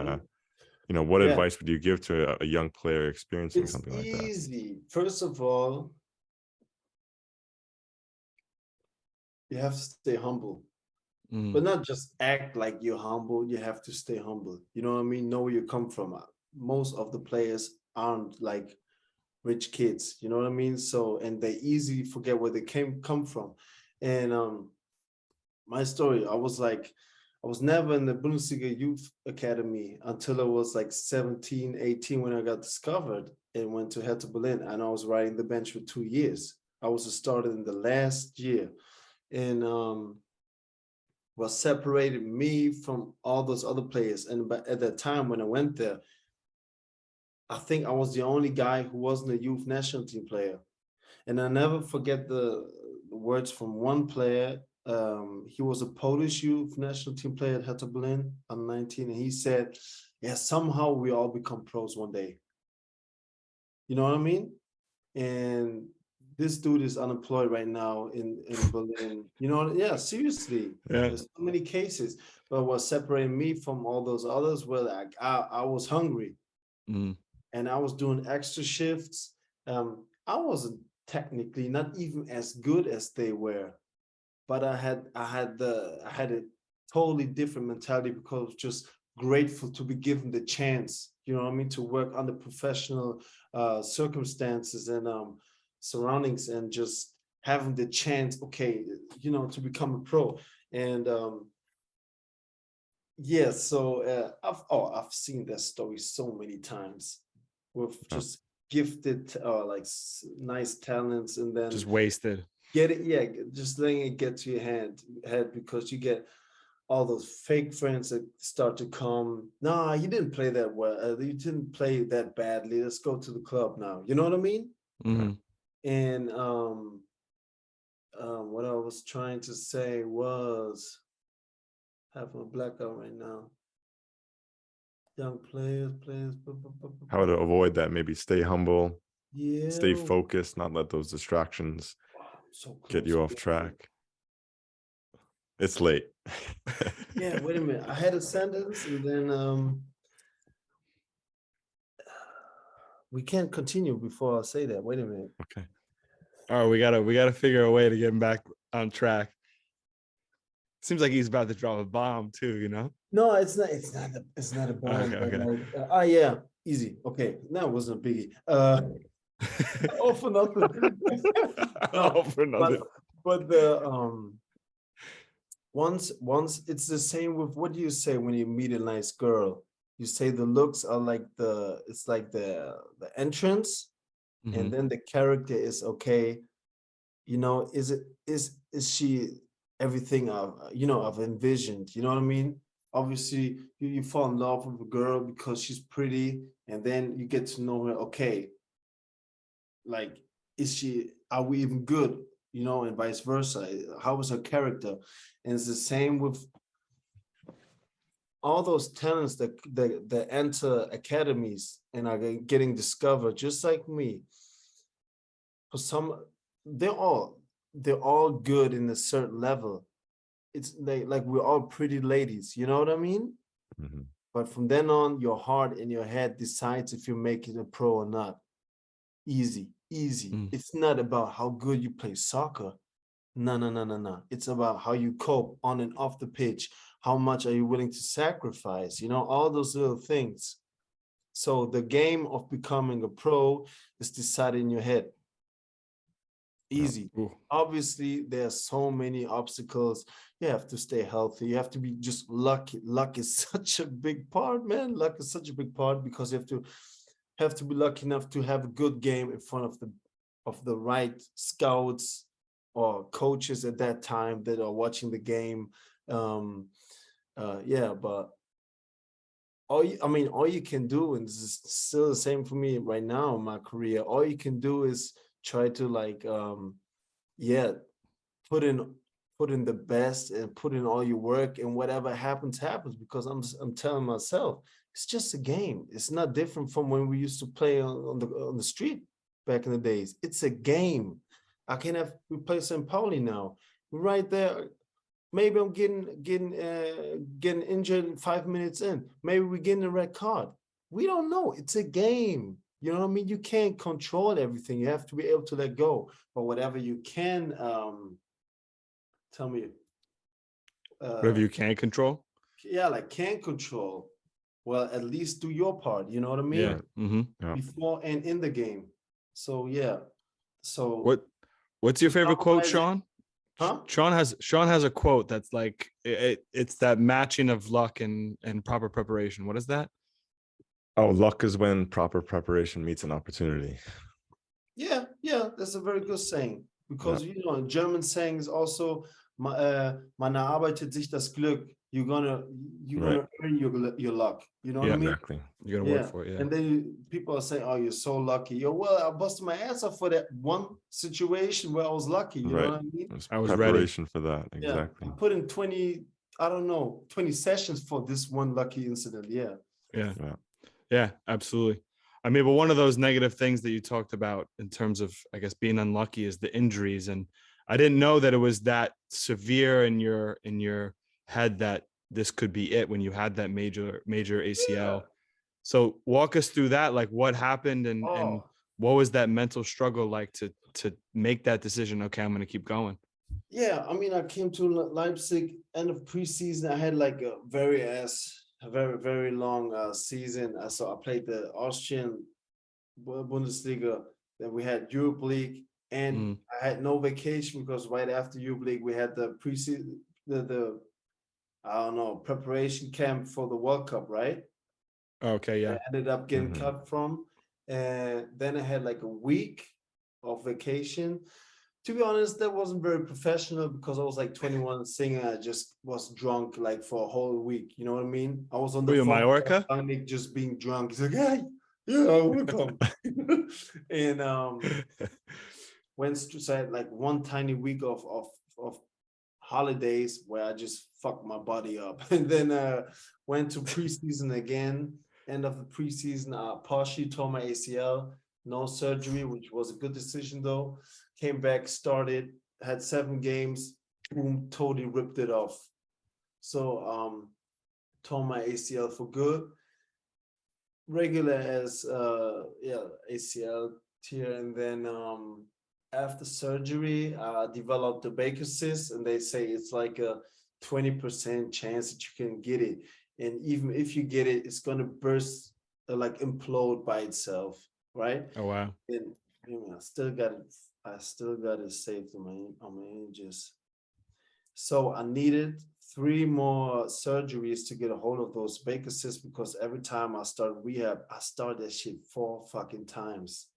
what advice would you give to a young player experiencing something like that? It's easy. First of all, you have to stay humble. But not just act like you're humble. You have to stay humble. You know what I mean? Know where you come from. Most of the players aren't like rich kids. You know what I mean? So, and they easily forget where they come from. And my story, I was never in the Bundesliga youth academy until I was like 17, 18 when I got discovered and went to Hertha Berlin. And I was riding the bench for 2 years. I was a starter in the last year. And what separated me from all those other players. And at that time when I went there, I think I was the only guy who wasn't a youth national team player. And I never forget the words from one player. He was a Polish youth national team player at Hertha Berlin. I'm 19. And he said, yeah, somehow we all become pros one day. You know what I mean? And this dude is unemployed right now in Berlin. Seriously. Yeah. There's so many cases. But what separated me from all those others was like I was hungry. And I was doing extra shifts. I wasn't technically not even as good as they were, but I had a totally different mentality because I was just grateful to be given the chance, you know what I mean, to work under professional circumstances and surroundings, and just having the chance, to become a pro. And I've seen that story so many times with just gifted nice talents, and then Just wasted. Just letting it get to your head because you get all those fake friends that start to come. Nah, you didn't play that well. You didn't play that badly. Let's go to the club now. You know what I mean? And what I was trying to say was, having a blackout right now. Young players. How to avoid that? Maybe stay humble. Yeah. Stay focused. Not let those distractions get you off track. It's late. Yeah. Wait a minute. I had a sentence, and then we can't continue before I say that. Wait a minute. Okay. All right, we gotta figure a way to get him back on track. Seems like he's about to drop a bomb too, you know? No, it's not a bomb. Okay. Yeah, easy. Okay, that wasn't a biggie. All for nothing. All for nothing. But the once it's the same with, what do you say when you meet a nice girl? You say the looks are like the entrance, and then the character is okay. Is she everything I've envisioned? You know what I mean? Obviously, you fall in love with a girl because she's pretty, and then you get to know her. Okay, like, are we even good? And vice versa. How is her character? And it's the same with all those talents that enter academies and are getting discovered, just like me. For some, they're all good in a certain level. It's like we're all pretty ladies, you know what I mean? But from then on, your heart and your head decides if you make it a pro or not. Easy. It's not about how good you play soccer. No. It's about how you cope on and off the pitch. How much are you willing to sacrifice? All those little things. So the game of becoming a pro is decided in your head. Easy. Ooh. Obviously, there's so many obstacles. You have to stay healthy. You have to be just lucky. Luck is such a big part, man. Luck is such a big part because you have to be lucky enough to have a good game in front of the right scouts or coaches at that time that are watching the game. Yeah, but all you can do, and this is still the same for me right now in my career, all you can do is try to like put in the best and put in all your work, and whatever happens because I'm telling myself it's just a game. It's not different from when we used to play on the street back in the days. It's a game. We play St. Pauli now. Right there. Maybe I'm getting injured 5 minutes in. Maybe we're getting a red card. We don't know. It's a game. You know what I mean? You can't control everything. You have to be able to let go. But whatever you can, tell me. Whatever you can control. Yeah, like can control. Well, at least do your part. You know what I mean? Yeah. Mm-hmm. Yeah. Before and in the game. So yeah. So what's your favorite quote, Sean? Huh? Sean has a quote that's like it's that matching of luck and proper preparation. What is that? Oh, luck is when proper preparation meets an opportunity. Yeah, that's a very good saying. Because you know, German saying is also man erarbeitet sich das Glück. You're gonna earn your luck. You know what I mean? Exactly. You're gonna work for it. Yeah. And then people are saying, "Oh, you're so lucky." Well, I busted my ass off for that one situation where I was lucky. You know what I mean? I was preparation ready for that. Exactly. Yeah, I put in 20 sessions for this one lucky incident. Yeah, absolutely. I mean, but one of those negative things that you talked about in terms of, I guess, being unlucky is the injuries. And I didn't know that it was that severe in your head that this could be it when you had that major ACL. Yeah. So walk us through that, like what happened and what was that mental struggle like to make that decision? Okay, I'm going to keep going. Yeah, I mean, I came to Leipzig end of preseason. I had like a very long season. So I played the Austrian Bundesliga. Then we had Europa League, and I had no vacation because right after Europa League we had the preseason, the preparation camp for the World Cup, right? Okay, yeah. I ended up getting cut from, and then I had like a week of vacation. To be honest, that wasn't very professional because I was like 21 singing. I just was drunk like for a whole week. You know what I mean? I was on the phone Mallorca? just being drunk. He's like, "Hey, yeah, I will come." And so I had like one tiny week of holidays where I just fucked my body up, and then went to preseason again. End of the preseason, partially tore my ACL. No surgery, which was a good decision though. Came back, started, had 7 games, boom, totally ripped it off. So tore my ACL for good. Regular as ACL tear, and then after surgery, I developed a Baker cyst, and they say it's like a 20% chance that you can get it. And even if you get it, it's gonna burst, like implode by itself, right? Oh wow. And I still got it saved on my images. So I needed 3 more surgeries to get a hold of those Baker cysts because every time I started rehab, I started that shit 4 fucking times.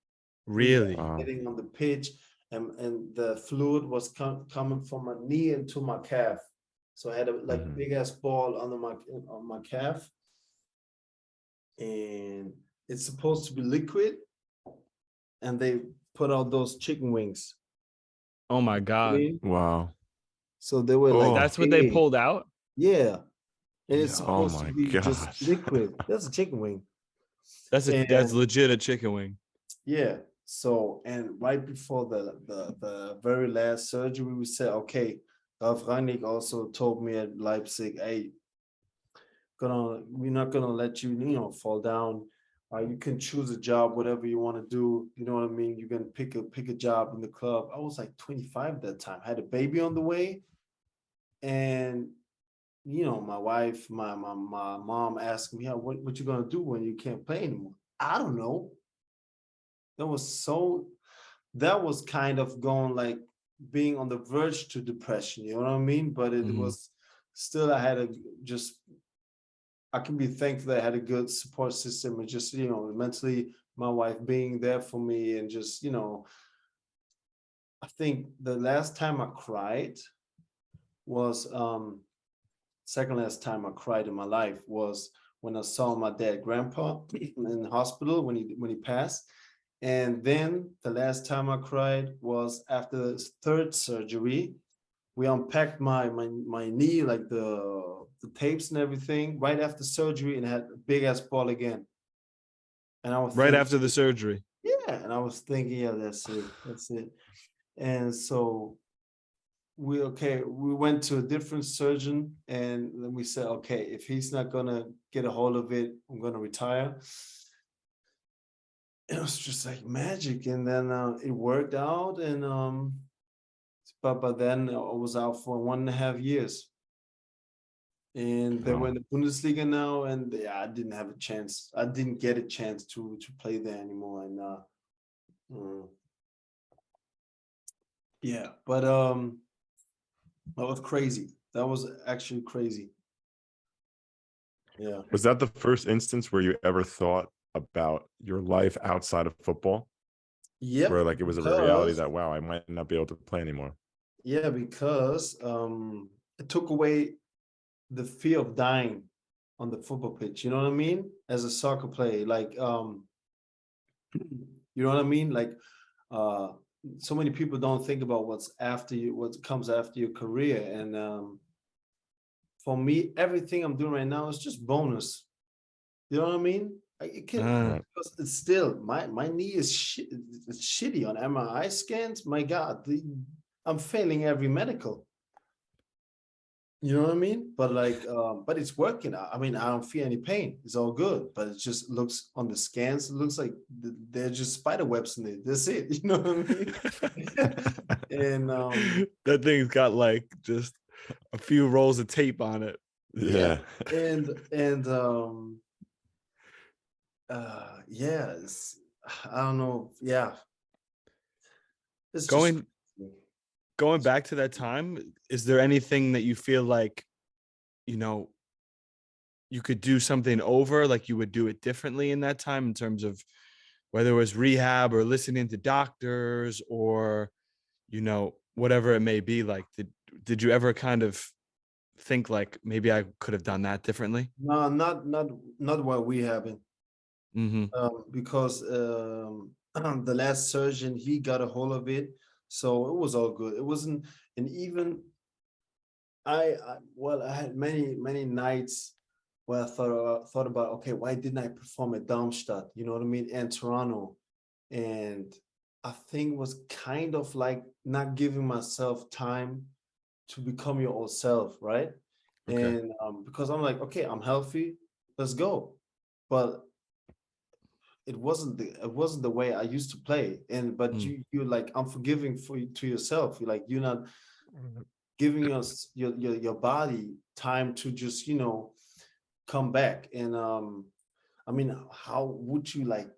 Really? Getting on the pitch, and the fluid was coming from my knee into my calf. So I had a big ass ball on my calf, and it's supposed to be liquid, and they put out those chicken wings. Oh my God. Wow. So they were like, that's what they pulled out? Yeah. And it's supposed to be God. just liquid. That's a chicken wing. That's legit a chicken wing. Yeah. So, and right before the very last surgery, we said, okay, Ralf Rangnick also told me at Leipzig, hey, we're not gonna let you, fall down. You can choose a job, whatever you want to do. You know what I mean? You can pick a job in the club. I was like 25 at that time. I had a baby on the way, and my wife, my mom asked me, what you gonna do when you can't play anymore? I don't know. That was so that was kind of going like being on the verge to depression, you know what I mean? But it was still, I can be thankful that I had a good support system, and just, you know, mentally, my wife being there for me, and just, you know, I think the last time I cried was, second last time I cried in my life was when I saw my dad, grandpa, in the hospital when he passed. And then the last time I cried was after the third surgery. We unpacked my knee, like the tapes and everything, right after surgery, and had a big ass ball again. And I was Right after the surgery. yeah, and I was thinking, yeah, that's it. And so we went to a different surgeon, and then we said, okay, if he's not gonna get a hold of it, I'm gonna retire. It was just like magic, and then it worked out, and but then I was out for 1.5 years, and they were in the Bundesliga now, and yeah, I didn't have a chance. I didn't get a chance to play there anymore, and yeah, but that was crazy. That was actually crazy. Yeah. Was that the first instance where you ever thought about your life outside of football? Yep. Where like it was a reality that, wow, I might not be able to play anymore. Yeah, because it took away the fear of dying on the football pitch. You know what I mean? As a soccer player, like you know what I mean? Like so many people don't think about what's after you, what comes after your career. And for me, everything I'm doing right now is just bonus. You know what I mean? It can, because it's still my knee is it's shitty on MRI scans. My God, I'm failing every medical. You know what I mean? But like, but it's working. I mean, I don't feel any pain. It's all good. But it just looks on the scans, it looks like they're just spider webs in it. That's it. You know what I mean? And that thing's got like just a few rolls of tape on it. Yeah. And yeah, I don't know. Yeah. It's going back to that time, is there anything that you feel like, you know, you could do something over, like you would do it differently in that time, in terms of whether it was rehab or listening to doctors or, you know, whatever it may be? Like, did you ever kind of think like, maybe I could have done that differently? No, not while we having. Because the last surgeon, he got a hold of it, so it was all good. It wasn't, and even I had many nights where I thought about, okay, why didn't I perform at Darmstadt? You know what I mean, and Toronto, and I think it was kind of like not giving myself time to become your old self, right? Okay. And because I'm like, okay, I'm healthy, let's go, but it wasn't the way I used to play. And but you're like unforgiving to yourself. You're like, you're not giving us your body time to just, you know, come back. And I mean, how would you like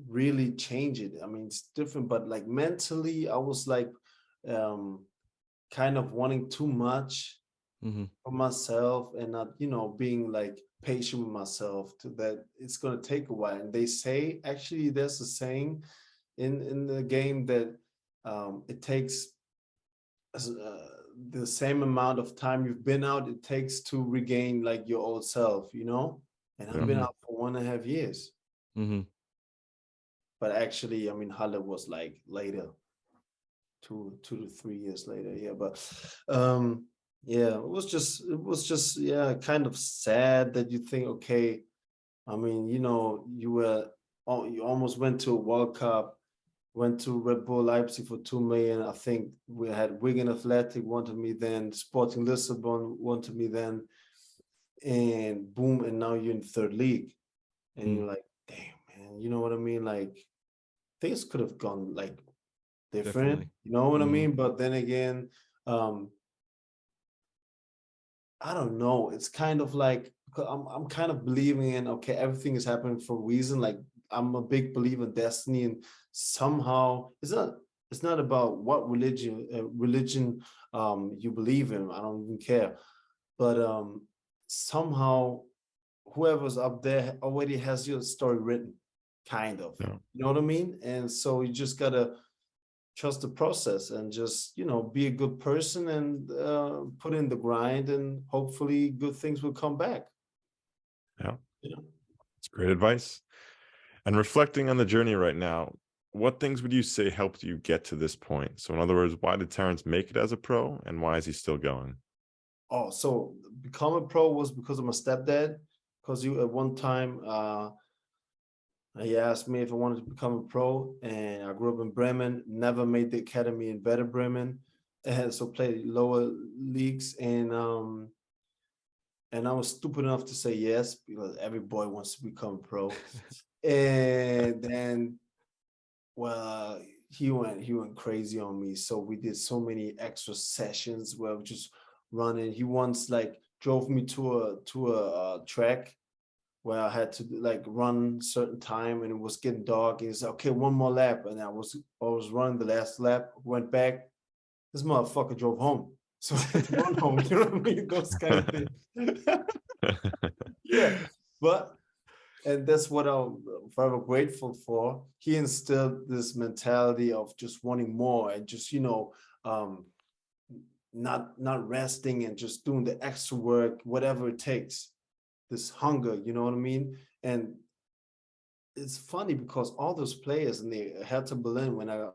really change it? I mean, it's different, but like mentally I was like kind of wanting too much for myself, and not, you know, being like patient with myself, to that it's going to take a while. And they say, actually, there's a saying in the game that it takes the same amount of time you've been out, it takes to regain like your old self, you know. And I've been out for 1.5 years. But actually, I mean, Halle was like later, 2 to 3 years later. Yeah, but yeah, it was just yeah, kind of sad that you think, okay, I mean, you know, you almost went to a World Cup, went to Red Bull Leipzig for 2 million. I think we had Wigan Athletic wanted me then, Sporting Lisbon wanted me then, and boom, and now you're in third league, and you're like, damn, man, you know what I mean? Like, things could have gone like different. Definitely. You know what I mean? But then again, I don't know. It's kind of like, I'm kind of believing in, okay, everything is happening for a reason. Like, I'm a big believer in destiny, and somehow it's it's not about what religion you believe in. I don't even care. But somehow whoever's up there already has your story written, kind of. Yeah. You know what I mean? And so you just gotta trust the process and just, you know, be a good person and put in the grind, and hopefully good things will come back. Yeah. You know? It's great advice. And reflecting on the journey right now, what things would you say helped you get to this point? So in other words, why did Terrence make it as a pro, and why is he still going? Oh, so become a pro was because of my stepdad, because at one time he asked me if I wanted to become a pro, and I grew up in Bremen, never made the academy in Better Bremen, and so played lower leagues, and I was stupid enough to say yes, because every boy wants to become a pro. And then, well, he went crazy on me. So we did so many extra sessions where we just running. He once like drove me to a track where I had to like run certain time, and it was getting dark. And he said, "Okay, one more lap," and I was running the last lap. Went back. This motherfucker drove home. So I had to run home. You know what I mean? Those kind of things. Yeah, but. And that's what I'm forever grateful for. He instilled this mentality of just wanting more, and just, you know, not resting, and just doing the extra work, whatever it takes. This hunger, you know what I mean? And it's funny because all those players in the Hertha Berlin, when I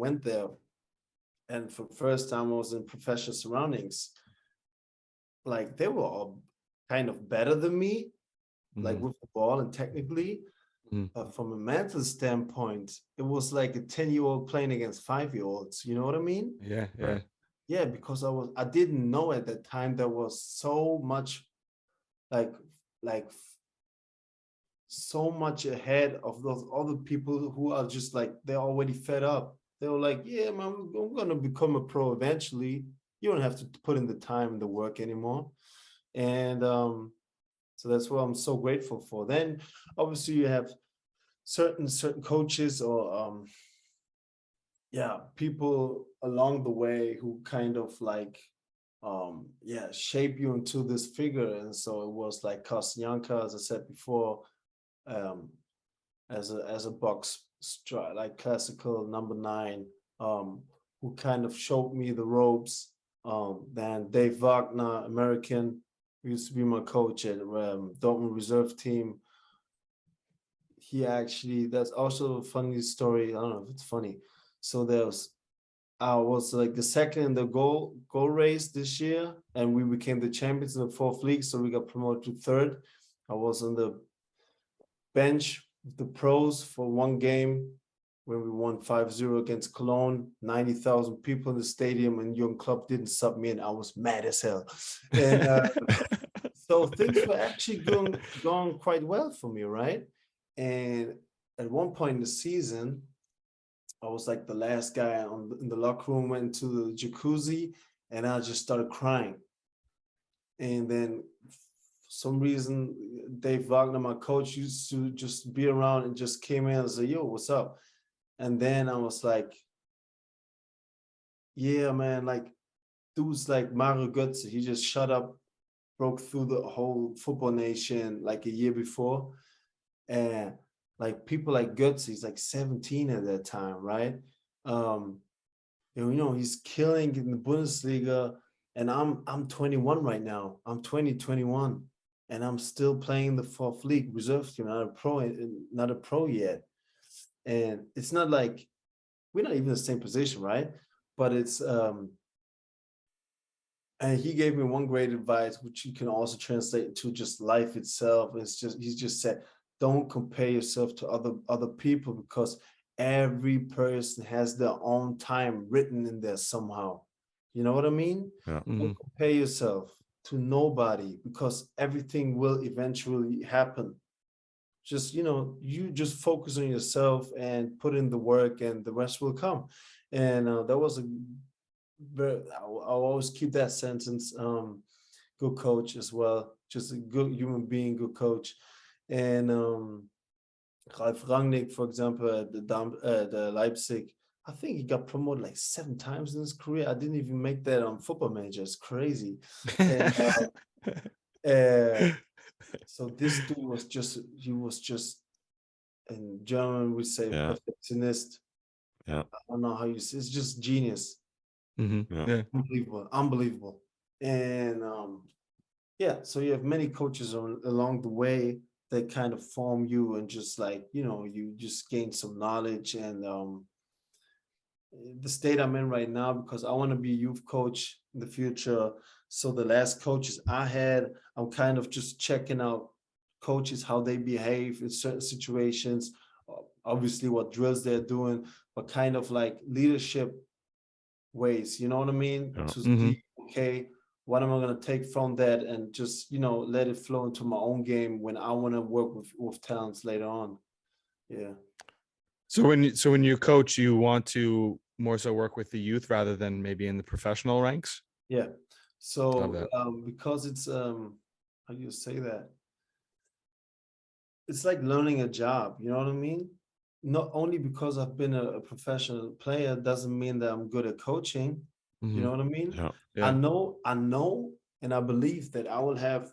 went there, and for the first time I was in professional surroundings, like they were all kind of better than me. Like with the ball and technically, from a mental standpoint, it was like a 10-year-old playing against 5-year-olds. You know what I mean? Yeah. Yeah, because I didn't know at that time there was so much, like so much ahead of those other people who are just like, they're already fed up. They were like, yeah, man, I'm gonna become a pro eventually. You don't have to put in the time and the work anymore. And so that's what I'm so grateful for. Then obviously you have certain coaches or people along the way who kind of like shape you into this figure. And so it was like Koscielny, as I said before, as a box like classical number 9, who kind of showed me the ropes. Then Dave Wagner, American, who used to be my coach at Dortmund reserve team. He actually, that's also a funny story. I don't know if it's funny. So I was like the second in the goal race this year, and we became the champions in the 4th league. So we got promoted to 3rd. I was on the bench with the pros for one game when we won 5-0 against Cologne, 90,000 people in the stadium, and Young Club didn't sub me, and I was mad as hell. And so things were actually going quite well for me, right? And at one point in the season, I was like the last guy in the locker room, went into the jacuzzi, and I just started crying. And then for some reason, Dave Wagner, my coach, used to just be around and just came in and said, "Yo, what's up?" And then I was like, yeah, man, like dudes like Mario Götze, he just shut up, broke through the whole football nation like a year before. And like people like Götze, he's like 17 at that time, right? You know, he's killing in the Bundesliga, and I'm 21 right now. I'm 21, and I'm still playing the 4th league reserve team, not a pro yet. And it's not like we're not even in the same position, right? But it's and he gave me one great advice, which you can also translate into just life itself. He just said, don't compare yourself to other people, because every person has their own time written in there somehow. You know what I mean? Yeah. Don't compare yourself to nobody, because everything will eventually happen. Just, you know, you just focus on yourself and put in the work, and the rest will come. And that was I'll always keep that sentence. Good coach as well, just a good human being, good coach. And Ralf Rangnick, for example, at the Leipzig, I think he got promoted like 7 times in his career. I didn't even make that on Football Manager. It's crazy. And, so this dude was just, in German we say perfectionist. Yeah. I don't know how you say, it's just genius. Yeah. Unbelievable. And so you have many coaches along the way that kind of form you, and just like, you just gain some knowledge. And the state I'm in right now, because I want to be a youth coach in the future. So the last coaches I had, I'm kind of just checking out coaches, how they behave in certain situations, obviously what drills they're doing, but kind of like leadership ways, you know what I mean? To see, okay, what am I going to take from that, and just, let it flow into my own game when I want to work with talents later on. Yeah. So when you coach, you want to more so work with the youth rather than maybe in the professional ranks? Yeah. Love So that. because it's how do you say that? It's like learning a job, you know what I mean? Not only because I've been a professional player doesn't mean that I'm good at coaching. You know what I mean? Yeah. I know, and I believe that I will have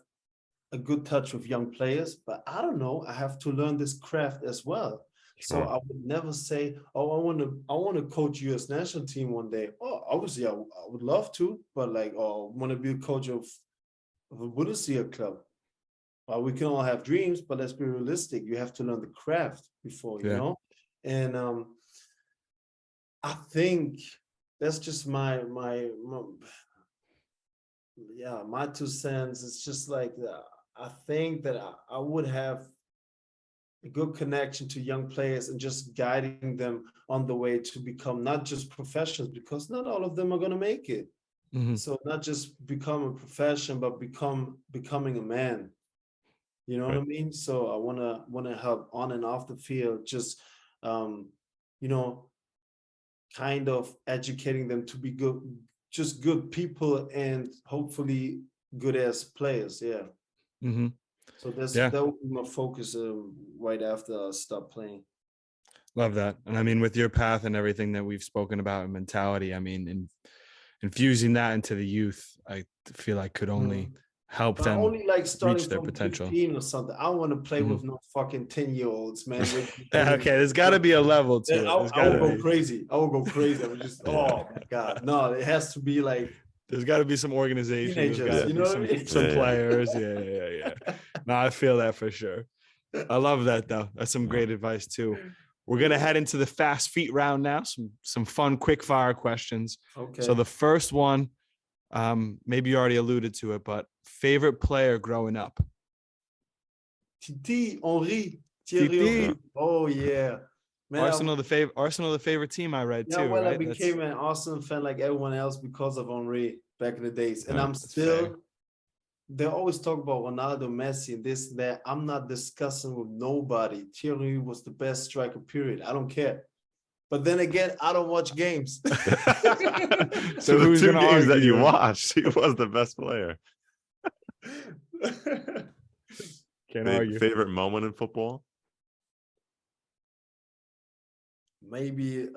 a good touch with young players, but I don't know. I have to learn this craft as well. So Sure. I would never say, "Oh, I want to coach U.S. national team one day." Oh, obviously, I would love to, but like, oh, I want to be a coach of a Bundesliga club. Well, we can all have dreams, but let's be realistic. You have to learn the craft before, you know. And I think that's just my 2 cents. It's just like I think that I would have a good connection to young players and just guiding them on the way to become not just professionals, because not all of them are going to make it. So not just become a profession, but becoming a man. You know what I mean? So I wanna help on and off the field, just kind of educating them to be good people, and hopefully good as players. Yeah. So that would be my focus right after I stop playing. Love that. And I mean, with your path and everything that we've spoken about in mentality, I mean, infusing that into the youth, I feel like could only help But them only like starting reach their from potential. 15 or something. I want to play with no fucking 10-year-olds, man. Okay, there's got to be a level to it. I will go crazy. I would just, oh my God. No, it has to be like, there's got to be some organization. Teenagers, There's got to you be know what I mean? some players. Yeah. No, I feel that for sure. I love that though. That's some great advice too. We're gonna head into the fast feet round now. Some fun quick fire questions. Okay. So the first one, maybe you already alluded to it, but favorite player growing up? Thierry Henry. Oh yeah. Man, Arsenal the favorite team, I read too. Well, right? I became an Arsenal fan like everyone else because of Henry back in the days. And I'm still fair. They always talk about Ronaldo, Messi, and this, that. I'm not discussing with nobody. Thierry was the best striker, period. I don't care. But then again, I don't watch games. So who's the 2 gonna games that argue? you watched, he was the best player. Can't argue. Favorite moment in football? Maybe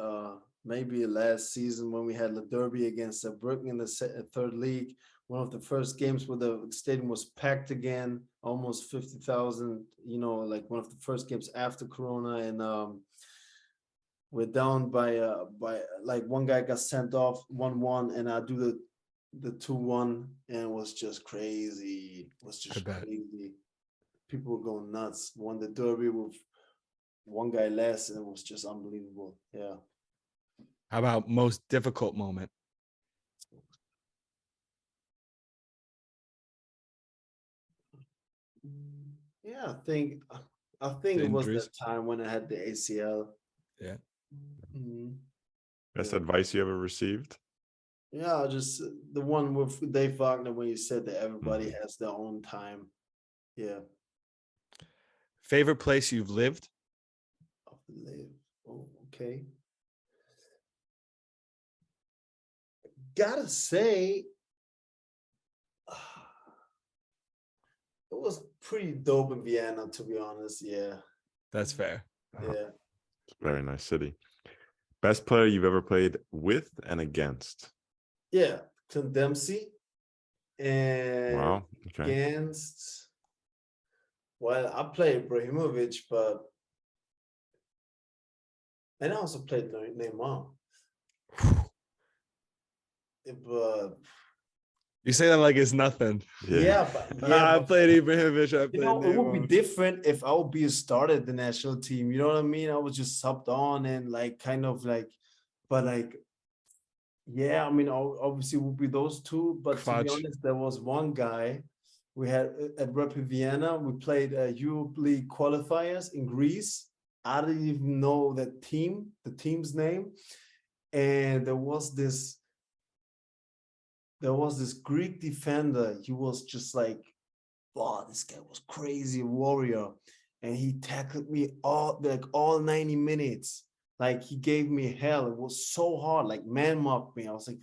last season when we had the derby against Saarbrücken in the third league. One of the first games where the stadium was packed again, almost 50,000, like one of the first games after Corona. And we're down by like one guy got sent off 1-1, and I do the 2-1, and it was just crazy. It was just crazy. People were going nuts. Won the derby with one guy less, and it was just unbelievable. Yeah. How about most difficult moment? Yeah, I think it was that time when I had the ACL. Yeah. Best advice you ever received? Yeah, just the one with Dave Wagner when you said that everybody has their own time. Yeah. Favorite place you've lived? Oh, okay. Gotta say, it was pretty dope in Vienna, to be honest. Yeah. That's fair. Yeah. Very nice city. Best player you've ever played with and against? Yeah, Clint Dempsey. And Wow. Okay. against, well, I played Ibrahimovic, but and I also played Neymar. But You say that like it's nothing. yeah, I but played Ibrahimovic. I you played know, it would be Neymar. different if I would be a starter at the national team. You know what I mean? I was just subbed on and like kind of like, but like, yeah, I mean, obviously it would be those two. But to be Clutch. honest, there was one guy we had at Rapid Vienna. We played Europa League qualifiers in Greece. I didn't even know the team's name, and there was this Greek defender. He was just like, wow, this guy was crazy warrior. And he tackled me all 90 minutes. Like he gave me hell. It was so hard, like man marked me. I was like,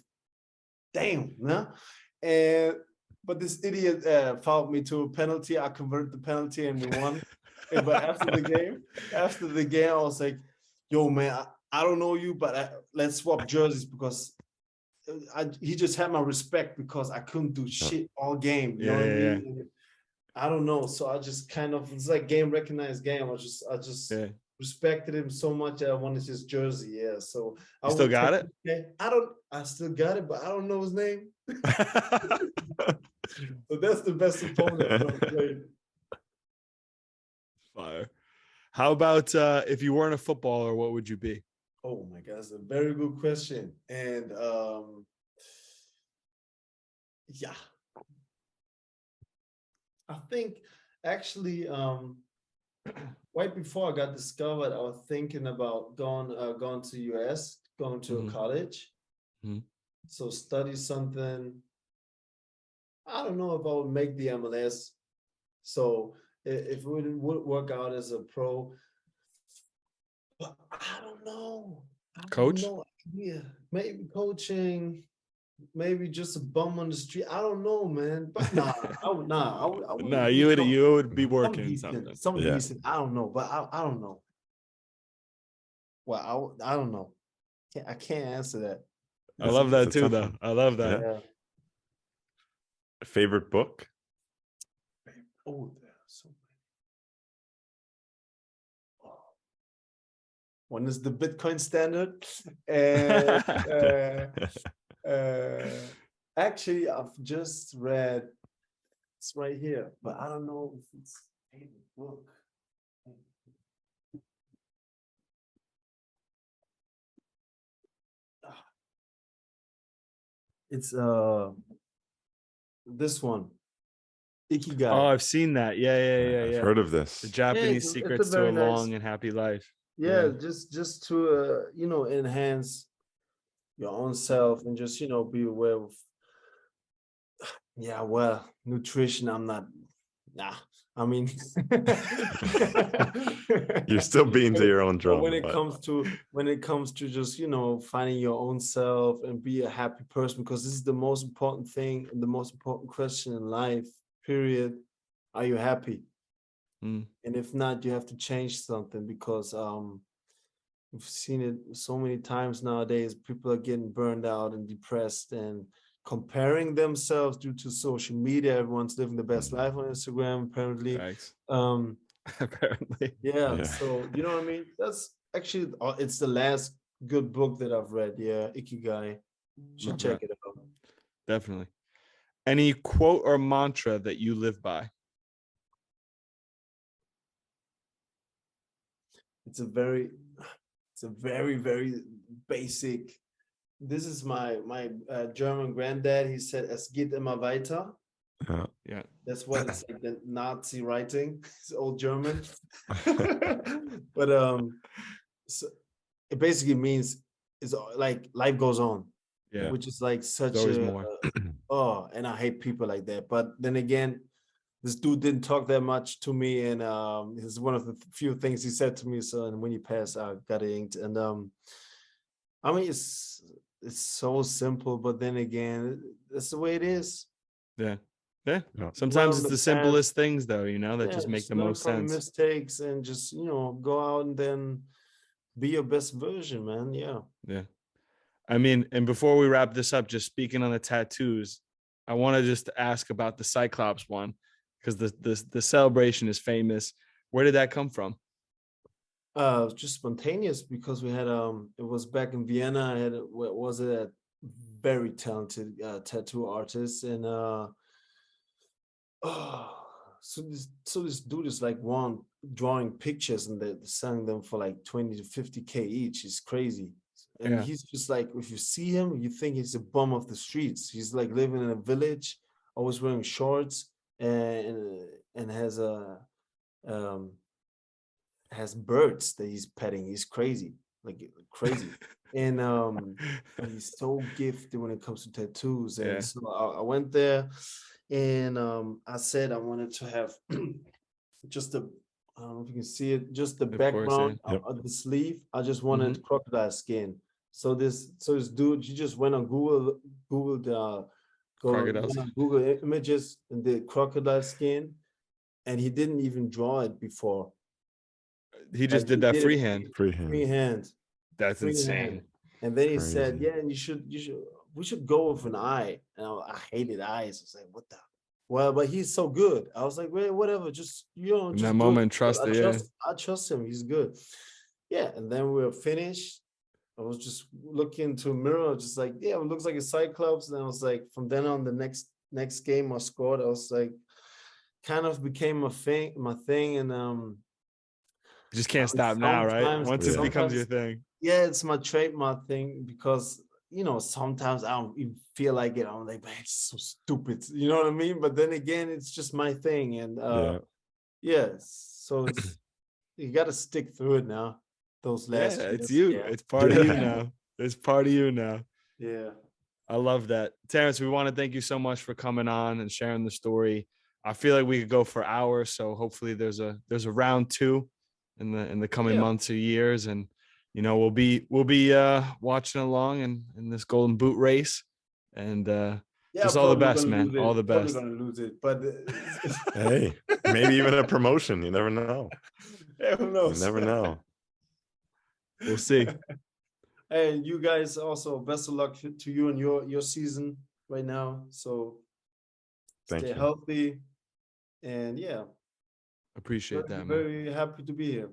damn, no? But this idiot fouled me to a penalty. I converted the penalty and we won. But after the game, I was like, yo, man, I don't know you, but let's swap jerseys because he just had my respect because I couldn't do shit all game. You know what I mean? I don't know. So I just kind of, it's like game recognized game. I just respected him so much that I wanted his jersey. Yeah. So I still got it? I still got it, but I don't know his name. So that's the best opponent I've ever played. Fire. How about if you weren't a footballer, what would you be? Oh my God, that's a very good question. And yeah. I think actually right before I got discovered, I was thinking about going to US, going to a college. So study something. I don't know if I would make the MLS. So if it would work out as a pro, but I don't know. Coach? Yeah, maybe coaching, maybe just a bum on the street. I don't know, man. But I would. Nah, you would be working something decent. I don't know, but I don't know. Well, I don't know. I can't answer that. I love that too, though. I love that. Yeah. Favorite book? Oh, there's so many. One is the Bitcoin Standard, and actually, I've just read. It's right here, but I don't know if it's a favorite book. It's this one, Ikigai. Oh, I've seen that. Yeah. I've heard of this. The Japanese it's secrets a to very a nice- long and happy life. Yeah, just to enhance your own self and just be aware of. Yeah, well, nutrition. I'm not. Nah, I mean, You're still beating to your own But drum. when it comes to just finding your own self and be a happy person, because this is the most important thing and the most important question in life. Period. Are you happy? And if not, you have to change something because we've seen it so many times nowadays. People are getting burned out and depressed and comparing themselves due to social media. Everyone's living the best life on Instagram, apparently. Thanks. Apparently. Yeah. So you know what I mean? That's actually it's the last good book that I've read. Yeah, Ikigai. Should check it out. Definitely. Any quote or mantra that you live by? It's a very, very basic. This is my German granddad. He said, "Es geht immer weiter." Yeah. That's what it's like the Nazi writing. It's old German. But so it basically means it's like life goes on. Yeah. Which is like such There's always a more. and I hate people like that. But then again, this dude didn't talk that much to me, and it's one of the few things he said to me. So, and when he passed, I got it inked. And I mean, it's so simple, but then again, that's the way it is. Yeah. Sometimes Learn it's the the simplest things, though, that just make the learn most from sense. mistakes and just go out and then be your best version, man. Yeah. Yeah. I mean, and before we wrap this up, just speaking on the tattoos, I want to just ask about the Cyclops one, because the celebration is famous. Where did that come from? Just spontaneous, because we had it was back in Vienna. I had what was it, a very talented tattoo artist, and so this dude is like one drawing pictures, and they're selling them for like 20 to 50K each. It's crazy. And Yeah. he's just like, if you see him, you think he's a bum of the streets. He's like living in a village, always wearing shorts, and has birds that he's petting. He's crazy, like crazy. And he's so gifted when it comes to tattoos. And Yeah. so I went there, and I said I wanted to have just the, I don't know if you can see it, just the Of course, background yeah. Yep. of the sleeve. I just wanted crocodile skin. So this dude, he just went on Googled Crocodiles. went on Google images and the crocodile skin, and he didn't even draw it before. He just Like, did he that did it freehand. freehand. That's Freehand. insane. And then he said, Crazy. "Yeah, and we should go with an eye." And I hated eyes. I was like, "What the?" Well, but he's so good. I was like, "Well, whatever. Just In just that do it." moment, trust I it. Yeah. I trust him. He's good. Yeah, and then we were finished. I was just looking into a mirror, just like, yeah, it looks like a Cyclops. And I was like, from then on, the next game I scored, I was like, kind of became my thing. And You just can't stop now, right? sometimes- Once it Yeah. becomes your sometimes- thing. yeah, it's my trademark thing, because sometimes I don't even feel like it. I'm like, man, it's so stupid. You know what I mean? But then again, it's just my thing. And Yeah. so it's you got to stick through it now. Those last Yeah, it's years. you. Yeah. It's part of you Yeah. now. It's part of you now. Yeah. I love that. Terrence, we want to thank you so much for coming on and sharing the story. I feel like we could go for hours. So hopefully there's a round 2 in the coming Yeah. months or years. And we'll be watching along in this golden boot race. And just all the probably best, gonna man. lose it. All the Probably best. gonna lose it, but Hey, maybe even a promotion. You never know. yeah, who You knows? never know. We'll see. And you guys also, best of luck to you and your season right now. So Thank stay you. healthy, and yeah, Appreciate that, man. very happy to be here.